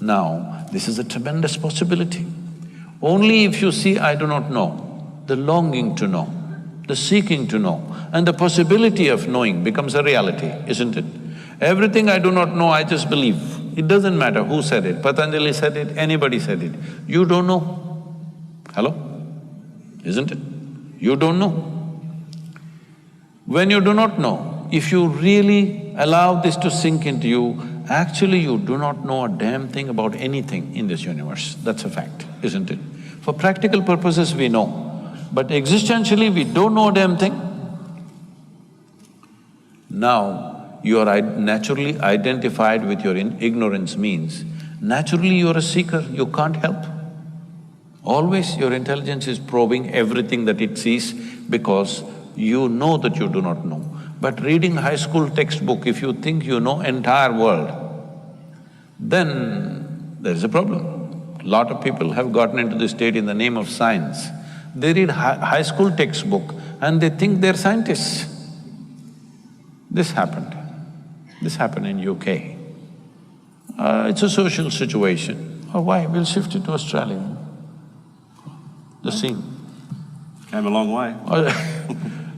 now this is a tremendous possibility. Only if you see I do not know, the longing to know, the seeking to know, and the possibility of knowing becomes a reality, isn't it? Everything I do not know, I just believe. It doesn't matter who said it, Patanjali said it, anybody said it. You don't know. Hello? Isn't it? You don't know. When you do not know, if you really allow this to sink into you, actually you do not know a damn thing about anything in this universe. That's a fact, isn't it? For practical purposes we know, but existentially we don't know a damn thing. Now, you are naturally identified with your ignorance means, naturally you're a seeker, you can't help. Always your intelligence is probing everything that it sees because you know that you do not know. But reading high school textbook, if you think you know entire world, then there is a problem. Lot of people have gotten into this state in the name of science. They read high school textbook and they think they're scientists. This happened in UK. It's a social situation. Oh, why? We'll shift it to Australia. The scene. Came a long way.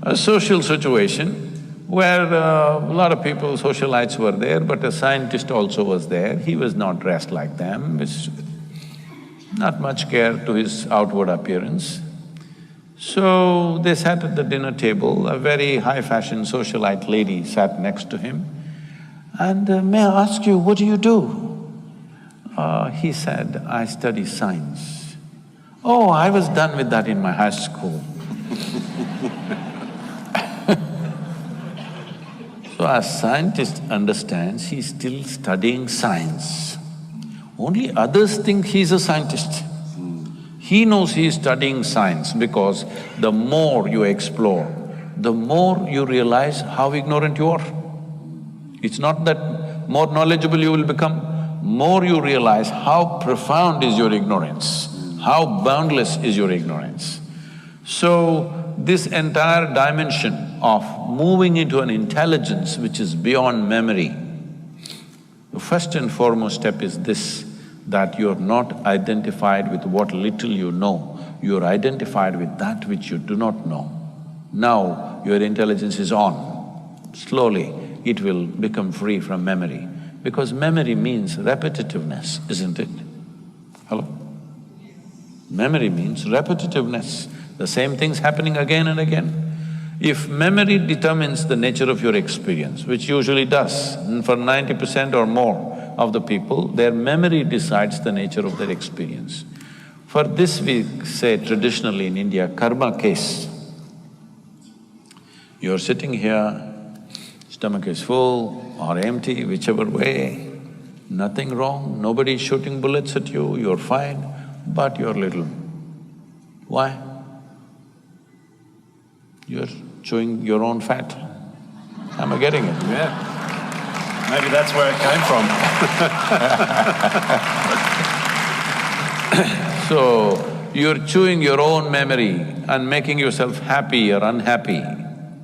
A social situation where a lot of people, socialites were there, but a scientist also was there. He was not dressed like them, with not much care to his outward appearance. So they sat at the dinner table, a very high-fashion socialite lady sat next to him. And may I ask you, what do you do? He said, I study science. Oh, I was done with that in my high school. So a scientist understands he's still studying science. Only others think he's a scientist. He knows he is studying science because the more you explore, the more you realize how ignorant you are. It's not that more knowledgeable you will become, more you realize how profound is your ignorance, how boundless is your ignorance. So, this entire dimension of moving into an intelligence which is beyond memory, the first and foremost step is this, that you're not identified with what little you know, you're identified with that which you do not know. Now, your intelligence is on. Slowly, it will become free from memory, because memory means repetitiveness, isn't it? Hello? Memory means repetitiveness. The same thing's happening again and again. If memory determines the nature of your experience, which usually does, and for 90% or more of the people, their memory decides the nature of their experience. For this we say traditionally in India, karma case. You're sitting here, stomach is full or empty, whichever way, nothing wrong, nobody's shooting bullets at you, you're fine, but you're little. Why? You're chewing your own fat. Am I getting it? Yeah. Maybe that's where it came from. So, you're chewing your own memory and making yourself happy or unhappy,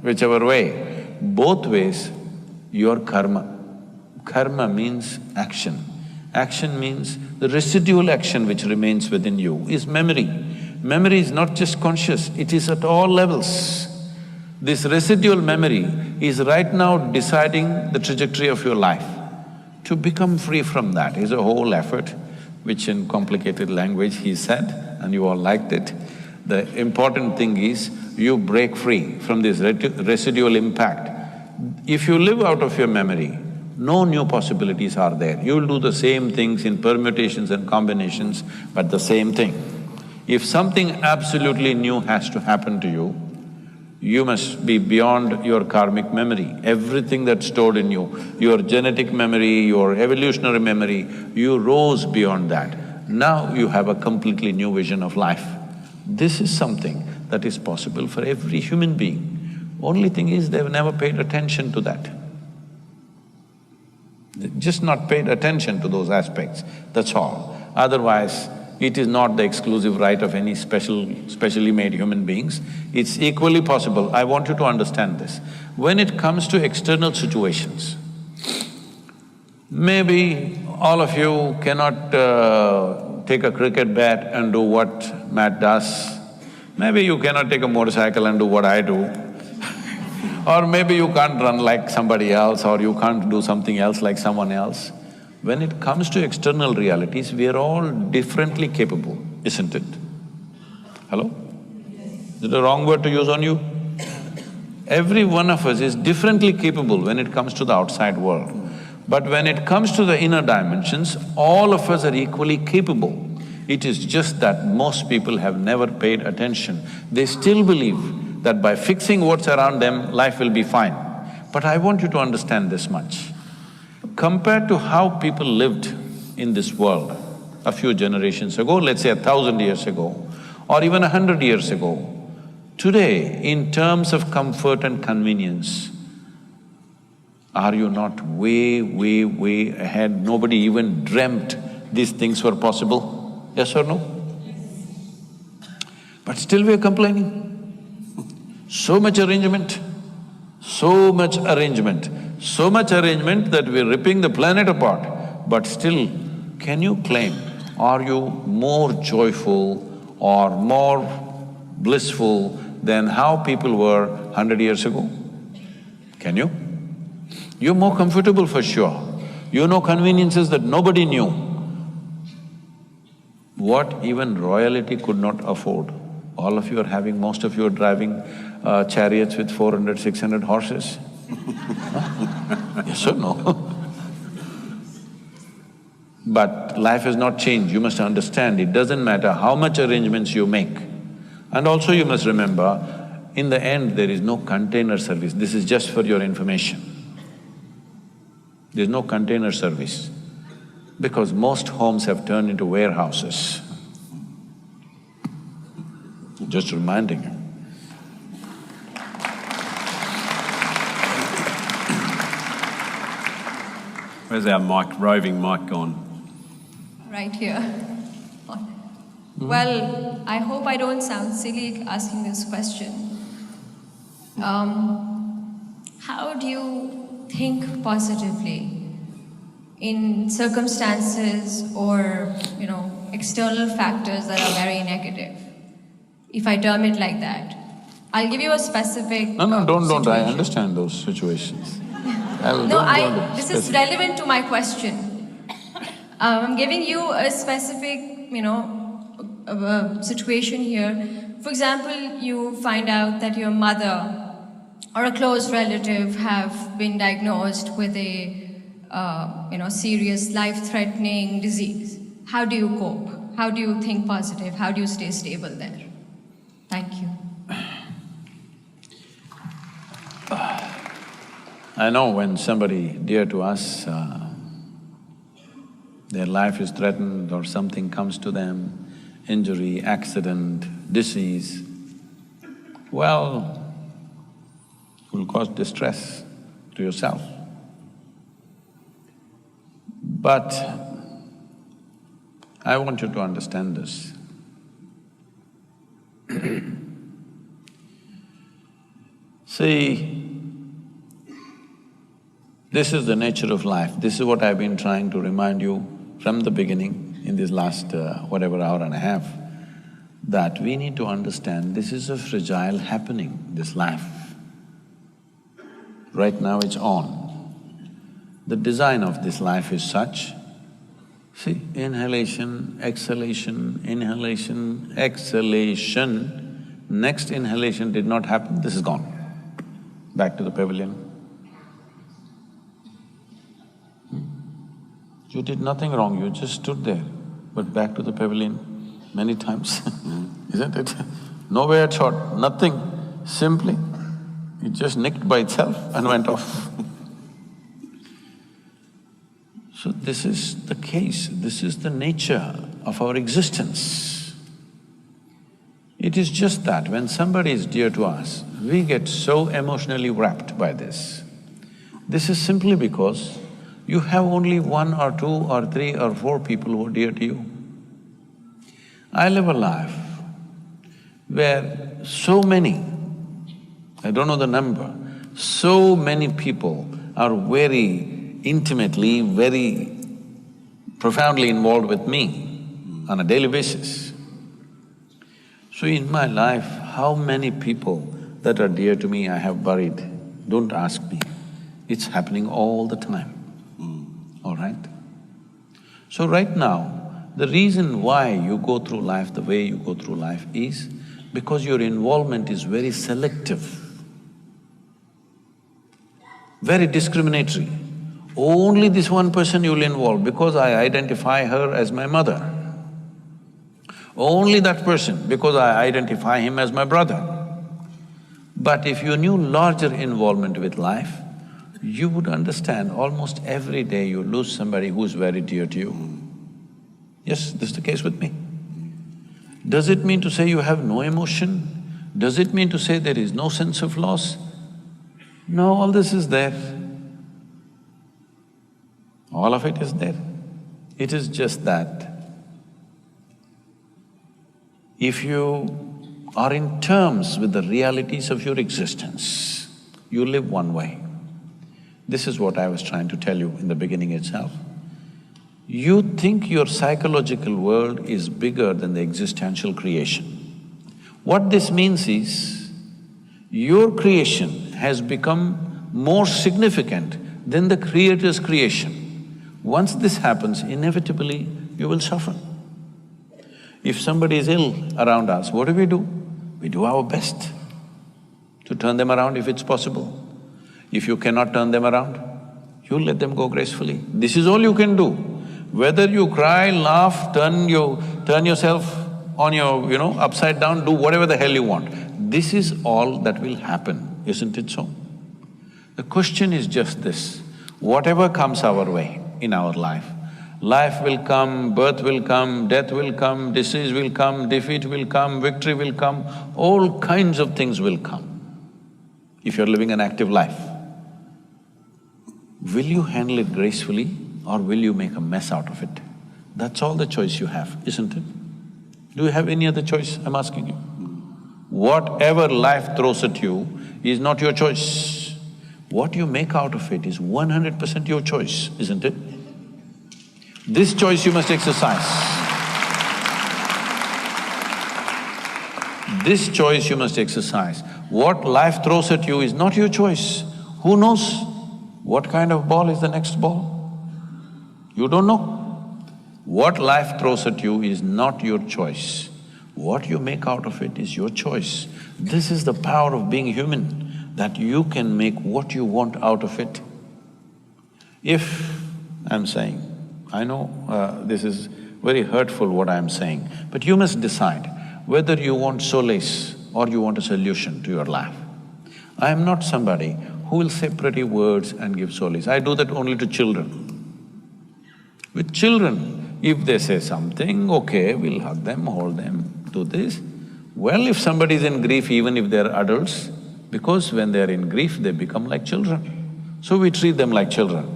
whichever way. Both ways, your karma. Karma means action. Action means the residual action which remains within you is memory. Memory is not just conscious, it is at all levels. This residual memory is right now deciding the trajectory of your life. To become free from that is a whole effort, which in complicated language he said, and you all liked it. The important thing is you break free from this residual impact. If you live out of your memory, no new possibilities are there. You will do the same things in permutations and combinations, but the same thing. If something absolutely new has to happen to you, you must be beyond your karmic memory. Everything that's stored in you, your genetic memory, your evolutionary memory, you rose beyond that. Now you have a completely new vision of life. This is something that is possible for every human being. Only thing is they've never paid attention to that. They've just not paid attention to those aspects, that's all. Otherwise, it is not the exclusive right of any specially made human beings. It's equally possible. I want you to understand this. When it comes to external situations, maybe all of you cannot take a cricket bat and do what Matt does. Maybe you cannot take a motorcycle and do what I do. Or maybe you can't run like somebody else, or you can't do something else like someone else. When it comes to external realities, we are all differently capable, isn't it? Hello? Is it a wrong word to use on you? Every one of us is differently capable when it comes to the outside world. But when it comes to the inner dimensions, all of us are equally capable. It is just that most people have never paid attention. They still believe that by fixing what's around them, life will be fine. But I want you to understand this much. Compared to how people lived in this world a few generations ago, let's say 1,000 years ago, or even 100 years ago, today, in terms of comfort and convenience, are you not way ahead? Nobody even dreamt these things were possible, yes or no? But still we're complaining. So much arrangement that we're ripping the planet apart. But still, can you claim, are you more joyful or more blissful than how people were 100 years ago? Can you? You're more comfortable for sure. You know conveniences that nobody knew. What even royalty could not afford. All of you are having, most of you are driving chariots with 400, 600 horses. Yes or no? But life has not changed, you must understand, it doesn't matter how much arrangements you make. And also you must remember, in the end there is no container service, this is just for your information. There's no container service, because most homes have turned into warehouses. Just reminding you. Where's our mic, roving mic gone? Right here. Well, I hope I don't sound silly asking this question. How do you think positively in circumstances or, external factors that are very negative? If I term it like that. I'll give you a specific No, don't, I situation. understand those situations. This is relevant to my question. I'm giving you a specific, situation here. For example, you find out that your mother or a close relative have been diagnosed with a, serious life-threatening disease. How do you cope? How do you think positive? How do you stay stable there? Thank you. I know when somebody dear to us, their life is threatened or something comes to them, injury, accident, disease, well, it will cause distress. to yourself. But I want you to understand this. See, this is the nature of life. This is what I've been trying to remind you from the beginning in this last whatever hour and a half, that we need to understand this is a fragile happening, this life. Right now it's on. The design of this life is such, see, inhalation, exhalation, inhalation, exhalation, next inhalation did not happen, this is gone. Back to the pavilion. You did nothing wrong, you just stood there, but back to the pavilion many times, isn't it? No way at shot, nothing, simply, it just nicked by itself and went off. So this is the case, this is the nature of our existence. It is just that when somebody is dear to us, we get so emotionally wrapped by this. This is simply because you have only one or two or three or four people who are dear to you. I live a life where so many, I don't know the number, so many people are very intimately, very profoundly involved with me on a daily basis. So in my life, how many people that are dear to me I have buried? Don't ask me. It's happening all the time, all right? So right now, the reason why you go through life the way you go through life is because your involvement is very selective, very discriminatory. Only this one person you'll involve because I identify her as my mother. Only that person because I identify him as my brother. But if you knew larger involvement with life, you would understand almost every day you lose somebody who's very dear to you. Yes, this is the case with me. Does it mean to say you have no emotion? Does it mean to say there is no sense of loss? No, all this is there. All of it is there. It is just that if you are in terms with the realities of your existence, you live one way. This is what I was trying to tell you in the beginning itself. You think your psychological world is bigger than the existential creation. What this means is, your creation has become more significant than the Creator's creation. Once this happens, inevitably you will suffer. If somebody is ill around us, what do? We do our best to turn them around if it's possible. If you cannot turn them around, you let them go gracefully. This is all you can do. Whether you cry, laugh, turn yourself on your, upside down, do whatever the hell you want. This is all that will happen, isn't it so? The question is just this, whatever comes our way in our life will come, birth will come, death will come, disease will come, defeat will come, victory will come, all kinds of things will come if you're living an active life. Will you handle it gracefully or will you make a mess out of it? That's all the choice you have, isn't it? Do you have any other choice, I'm asking you? Whatever life throws at you is not your choice. What you make out of it is 100% your choice, isn't it? This choice you must exercise. This choice you must exercise. What life throws at you is not your choice. Who knows what kind of ball is the next ball? You don't know. What life throws at you is not your choice. What you make out of it is your choice. This is the power of being human, that you can make what you want out of it. If I'm saying, I know this is very hurtful what I'm saying, but you must decide whether you want solace or you want a solution to your life. I am not somebody who will say pretty words and give solace. I do that only to children. With children, if they say something, okay, we'll hug them, hold them, do this. Well, if somebody is in grief, even if they're adults, because when they're in grief, they become like children. So we treat them like children.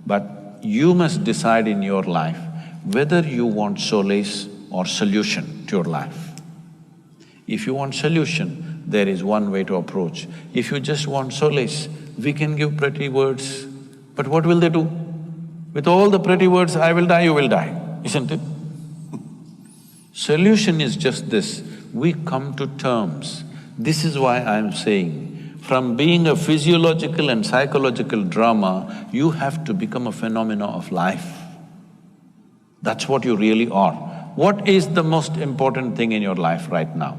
But you must decide in your life whether you want solace or solution to your life. If you want solution, there is one way to approach. If you just want solace, we can give pretty words, but what will they do? With all the pretty words, I will die, you will die, isn't it? Solution is just this, we come to terms. This is why I'm saying, from being a physiological and psychological drama, you have to become a phenomena of life. That's what you really are. What is the most important thing in your life right now?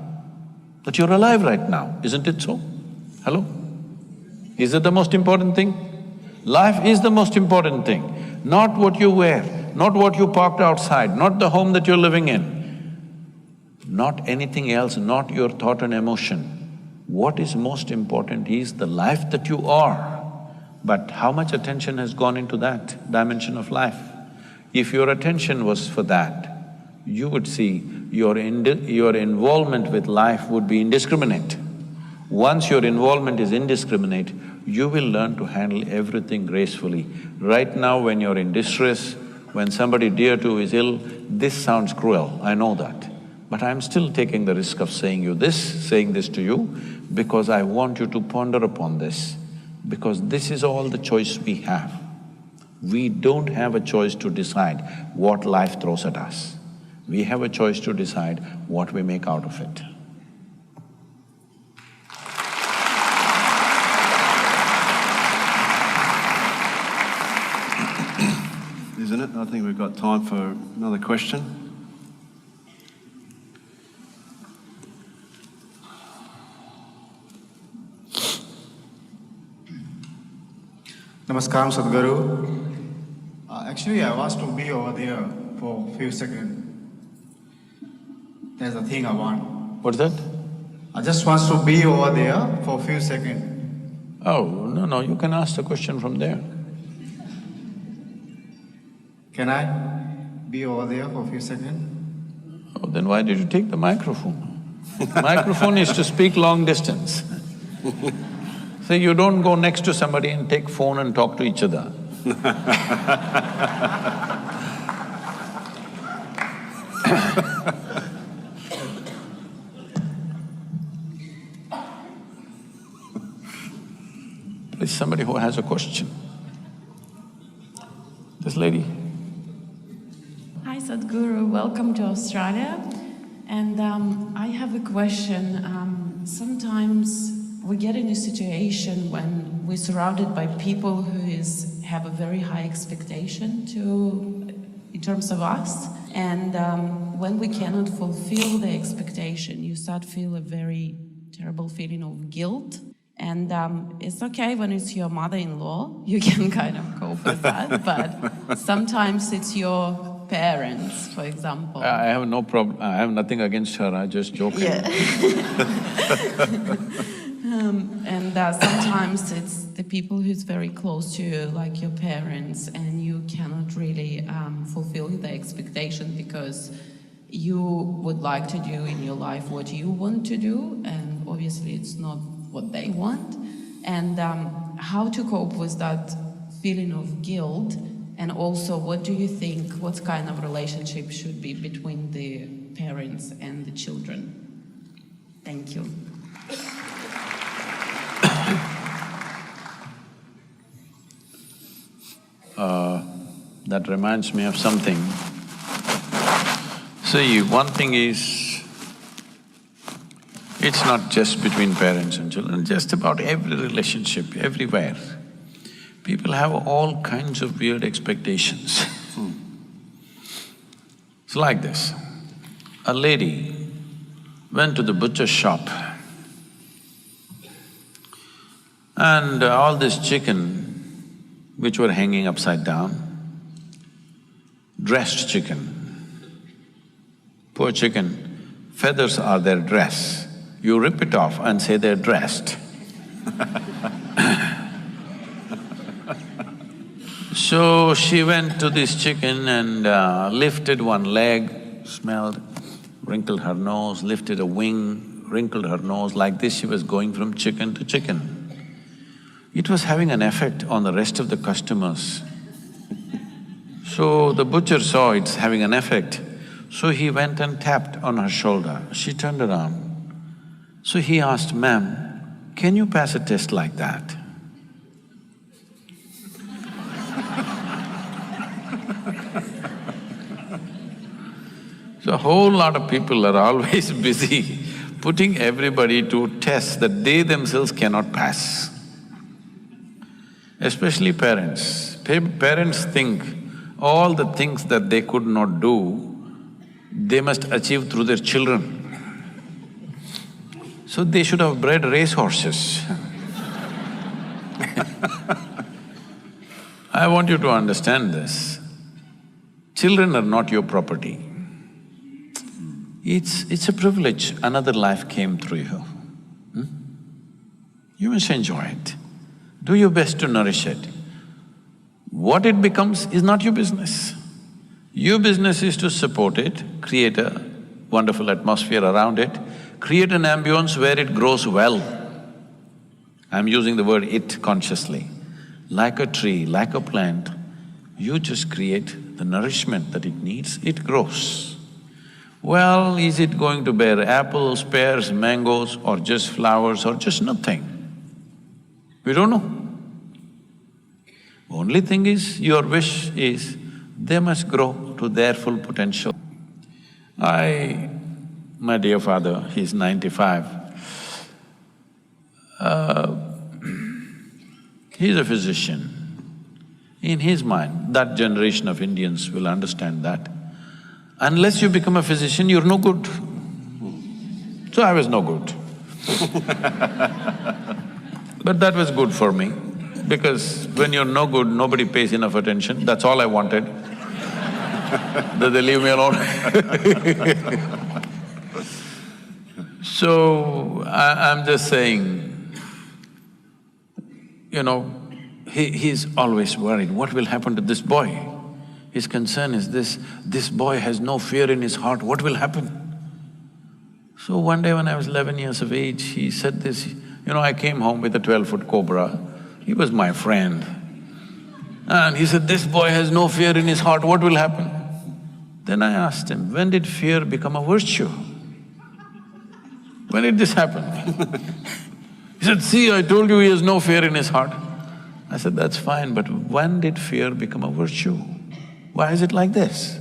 That you're alive right now, isn't it so? Hello? Is it the most important thing? Life is the most important thing, not what you wear, not what you parked outside, not the home that you're living in, not anything else, not your thought and emotion. What is most important is the life that you are. But how much attention has gone into that dimension of life? If your attention was for that, you would see your involvement with life would be indiscriminate. Once your involvement is indiscriminate, you will learn to handle everything gracefully. Right now when you're in distress, when somebody dear to is ill, this sounds cruel, I know that. But I'm still taking the risk of saying this to you, because I want you to ponder upon this, because this is all the choice we have. We don't have a choice to decide what life throws at us. We have a choice to decide what we make out of it. Isn't it? I think we've got time for another question. Namaskaram, Sadhguru. Actually, I was to be over there for a few seconds. There's a thing I want. What's that? I just want to be over there for a few seconds. Oh, no, you can ask the question from there. Can I be over there for a few seconds? Oh, then why did you take the microphone? Microphone is to speak long distance. So you don't go next to somebody and take phone and talk to each other. Please, somebody who has a question. This lady. Hi Sadhguru, welcome to Australia. And I have a question. Sometimes we get in a situation when we're surrounded by people who have a very high expectation in terms of us. And when we cannot fulfill the expectation, you start to feel a very terrible feeling of guilt. And it's okay when it's your mother-in-law, you can kind of cope with that, but sometimes it's your parents, for example. I have no problem, I have nothing against her, I just joke. Yeah. And sometimes it's the people who's very close to you, like your parents, and you cannot really fulfill the expectation because you would like to do in your life what you want to do, and obviously it's not what they want. And how to cope with that feeling of guilt, and also what do you think, what kind of relationship should be between the parents and the children? Thank you. That reminds me of something. See, one thing is, it's not just between parents and children, just about every relationship, everywhere. People have all kinds of weird expectations. It's like this. A lady went to the butcher's shop and all this chicken which were hanging upside down, dressed chicken. Poor chicken, feathers are their dress. You rip it off and say they're dressed. So she went to this chicken and lifted one leg, smelled, wrinkled her nose, lifted a wing, wrinkled her nose, like this she was going from chicken to chicken. it was having an effect on the rest of the customers. So the butcher saw it's having an effect, so he went and tapped on her shoulder. She turned around. So he asked, "Ma'am, can you pass a test like that?" So a whole lot of people are always busy putting everybody to tests that they themselves cannot pass. Especially parents. Parents think all the things that they could not do, they must achieve through their children. So they should have bred racehorses. I want you to understand this. Children are not your property. It's a privilege, another life came through you. You must enjoy it. Do your best to nourish it. What it becomes is not your business. Your business is to support it, create a wonderful atmosphere around it, create an ambience where it grows well. I'm using the word "it" consciously. Like a tree, like a plant, you just create the nourishment that it needs, it grows. Well, is it going to bear apples, pears, mangoes, or just flowers, or just nothing? We don't know. Only thing is, your wish is, they must grow to their full potential. My dear father, he's 95. He's a physician. In his mind, that generation of Indians will understand that. Unless you become a physician, you're no good. So I was no good. But that was good for me, because when you're no good, nobody pays enough attention, that's all I wanted. That they leave me alone. So, I'm just saying, you know, he's always worried, what will happen to this boy? His concern is this boy has no fear in his heart, what will happen? So one day when I was 11 years of age, he said this, you know, I came home with a 12-foot cobra, he was my friend. And he said, this boy has no fear in his heart, what will happen? Then I asked him, when did fear become a virtue? When did this happen? He said, see, I told you he has no fear in his heart. I said, that's fine, but when did fear become a virtue? Why is it like this?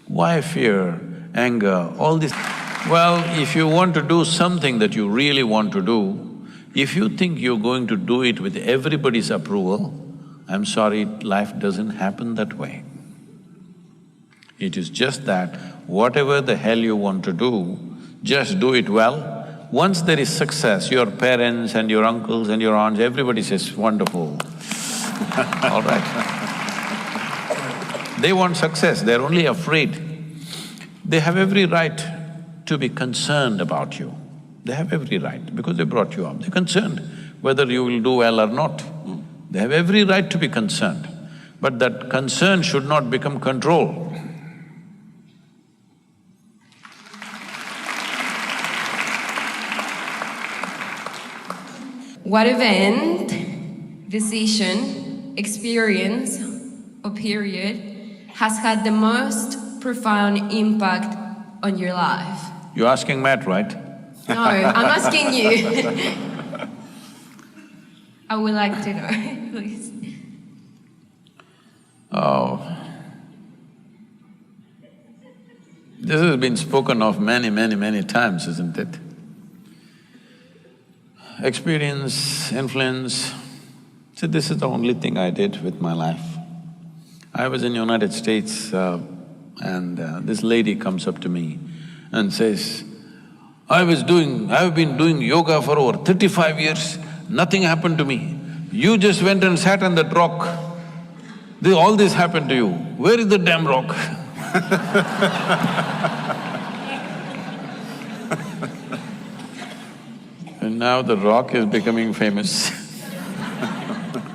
Why fear, anger, all this? Well, if you want to do something that you really want to do, if you think you're going to do it with everybody's approval, I'm sorry, life doesn't happen that way. It is just that whatever the hell you want to do, just do it well. Once there is success, your parents and your uncles and your aunts, everybody says, wonderful. All right. They want success, they're only afraid. They have every right to be concerned about you. They have every right, because they brought you up. They're concerned whether you will do well or not. They have every right to be concerned, but that concern should not become control. What event, decision, experience, or period has had the most profound impact on your life? You're asking Matt, right? No, I'm asking you. I would like to know, please. Oh. This has been spoken of many times, isn't it? Experience, influence. See, this is the only thing I did with my life. I was in United States and this lady comes up to me and says, I've been doing yoga for over 35 years, nothing happened to me. You just went and sat on that rock. All this happened to you. Where is the damn rock? And now the rock is becoming famous.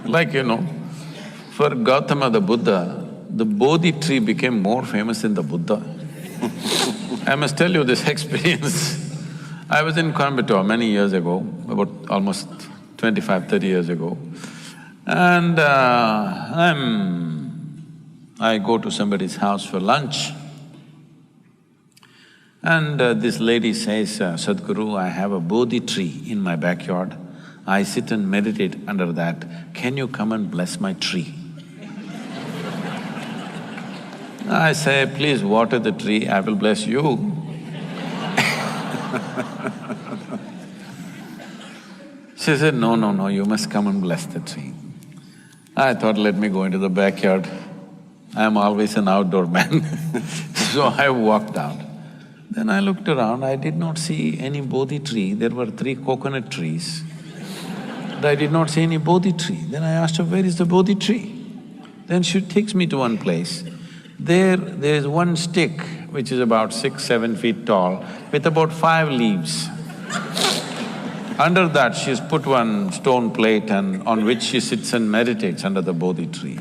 Like, you know, for Gautama the Buddha, the Bodhi tree became more famous than the Buddha. I must tell you this experience. I was in Coimbatore many years ago, about almost 25, 30 years ago. And I go to somebody's house for lunch. And this lady says, Sadhguru, I have a Bodhi tree in my backyard. I sit and meditate under that. Can you come and bless my tree? I say, please water the tree, I will bless you. She said, no, you must come and bless the tree. I thought, let me go into the backyard. I'm always an outdoor man. So I walked out. Then I looked around, I did not see any Bodhi tree. There were 3 coconut trees. But I did not see any Bodhi tree. Then I asked her, where is the Bodhi tree? Then she takes me to one place. There's one stick which is about 6, 7 feet tall with about 5 leaves. Under that she's put one stone plate and on which she sits and meditates under the Bodhi tree.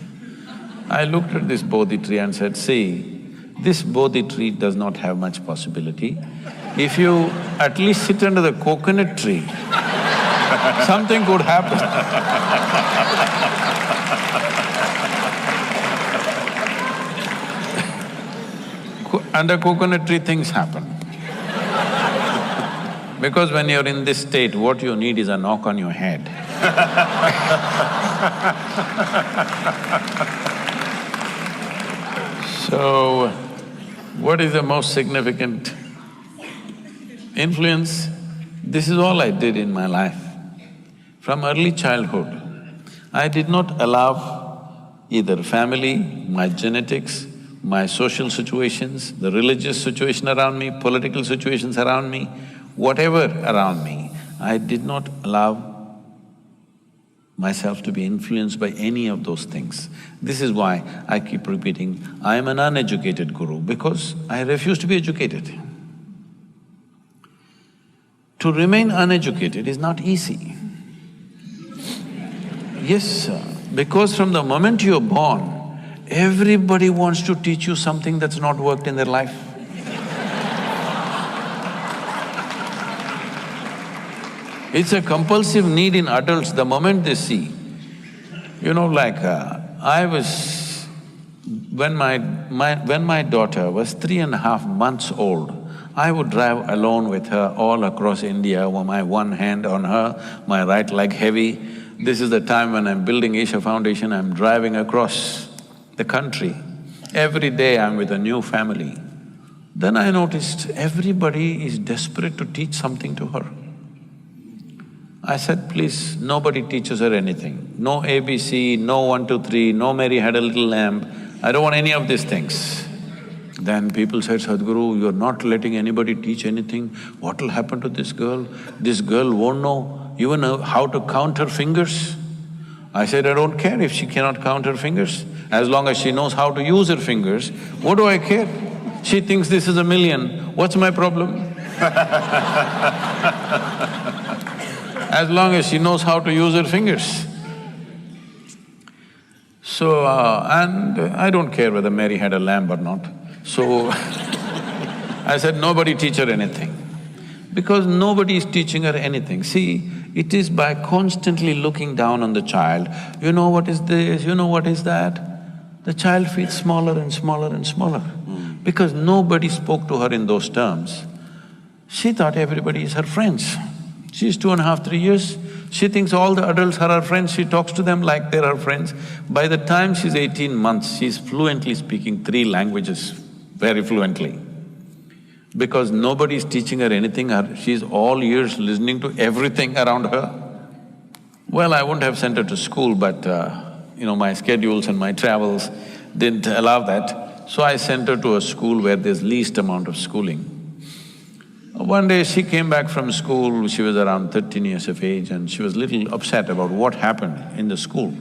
I looked at this Bodhi tree and said, see, this Bodhi tree does not have much possibility. If you at least sit under the coconut tree, something could happen. Under coconut tree, things happen. Because when you're in this state, what you need is a knock on your head. So, what is the most significant influence? This is all I did in my life. From early childhood, I did not allow either family, my genetics, my social situations, the religious situation around me, political situations around me, whatever around me, I did not allow myself to be influenced by any of those things. This is why I keep repeating, I am an uneducated guru, because I refuse to be educated. To remain uneducated is not easy. Yes, sir, because from the moment you're born, everybody wants to teach you something that's not worked in their life. It's a compulsive need in adults the moment they see. You know, like when my daughter was 3.5 months old, I would drive alone with her all across India, with my one hand on her, my right leg heavy. This is the time when I'm building Isha Foundation, I'm driving across the country. Every day I'm with a new family. Then I noticed everybody is desperate to teach something to her. I said, please, nobody teaches her anything. No ABC, no 1, 2, 3, no Mary had a little lamb. I don't want any of these things. Then people said, Sadhguru, you're not letting anybody teach anything. What will happen to this girl? This girl won't know even how to count her fingers. I said, I don't care if she cannot count her fingers. As long as she knows how to use her fingers, what do I care? She thinks this is 1,000,000, what's my problem? As long as she knows how to use her fingers. So, and I don't care whether Mary had a lamb or not. So, I said, nobody teach her anything. Because nobody is teaching her anything. See, it is by constantly looking down on the child, you know what is this, you know what is that, the child feels smaller and smaller and smaller. Because nobody spoke to her in those terms. She thought everybody is her friends. She's 2.5, 3 years, she thinks all the adults are her friends, she talks to them like they're her friends. By the time she's 18 months, she's fluently speaking 3 languages, very fluently. Because nobody's teaching her anything, she's all ears listening to everything around her. Well, I wouldn't have sent her to school, but my schedules and my travels didn't allow that. So I sent her to a school where there's least amount of schooling. One day she came back from school, she was around 13 years of age and she was a little upset about what happened in the school.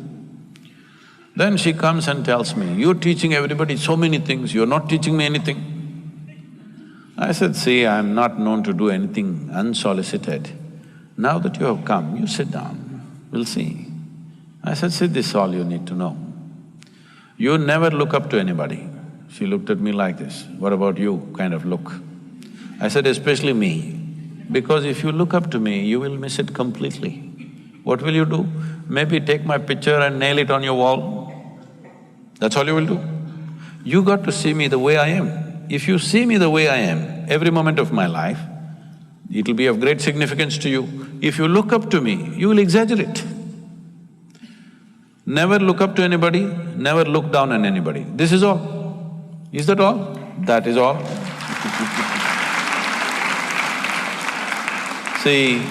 Then she comes and tells me, you're teaching everybody so many things, you're not teaching me anything. I said, see, I'm not known to do anything unsolicited. Now that you have come, you sit down, we'll see. I said, see, this is all you need to know. You never look up to anybody. She looked at me like this, what about you, kind of look. I said, especially me, because if you look up to me, you will miss it completely. What will you do? Maybe take my picture and nail it on your wall. That's all you will do. You got to see me the way I am. If you see me the way I am, every moment of my life, it'll be of great significance to you. If you look up to me, you will exaggerate. Never look up to anybody, never look down on anybody. This is all. Is that all? That is all. See,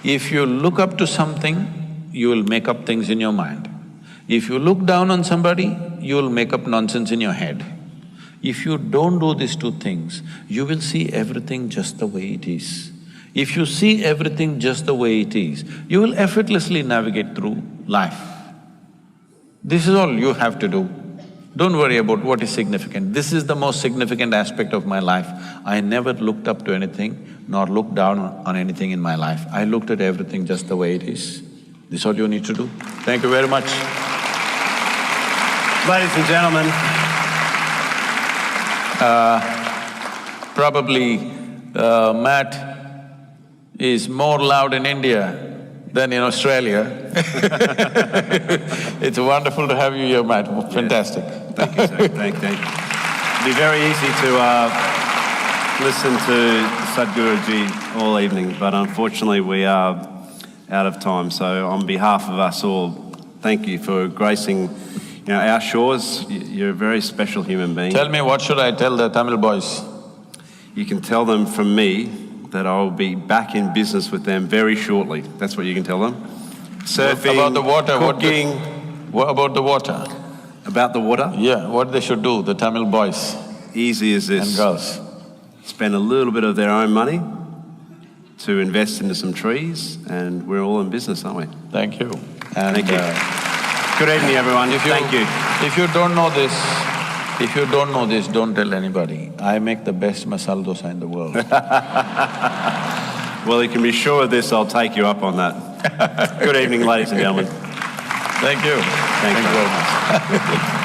if you look up to something, you will make up things in your mind. If you look down on somebody, you will make up nonsense in your head. If you don't do these two things, you will see everything just the way it is. If you see everything just the way it is, you will effortlessly navigate through life. This is all you have to do. Don't worry about what is significant. This is the most significant aspect of my life. I never looked up to anything, nor looked down on anything in my life. I looked at everything just the way it is. This is all you need to do. Thank you very much. Ladies and gentlemen, Probably Matt is more loud in India than in Australia. It's wonderful to have you here, Matt. Fantastic. thank you, sir. Thank you. It'd be very easy to listen to Sadhguru all evening, but unfortunately we are out of time. So on behalf of us all, thank you for gracing our shores. You're a very special human being. Tell me, what should I tell the Tamil boys? You can tell them from me that I will be back in business with them very shortly. That's what you can tell them. Surfing, about the water, cooking. What about the water? About the water? Yeah, what they should do, the Tamil boys Easy as this. and girls. Spend a little bit of their own money to invest into some trees, and we're all in business, aren't we? Thank you. And Thank you. Good evening, everyone. Thank you. If you don't know this, don't tell anybody. I make the best masala dosa in the world. Well, you can be sure of this, I'll take you up on that. Good evening, ladies and gentlemen. Thank you. Thank you very much.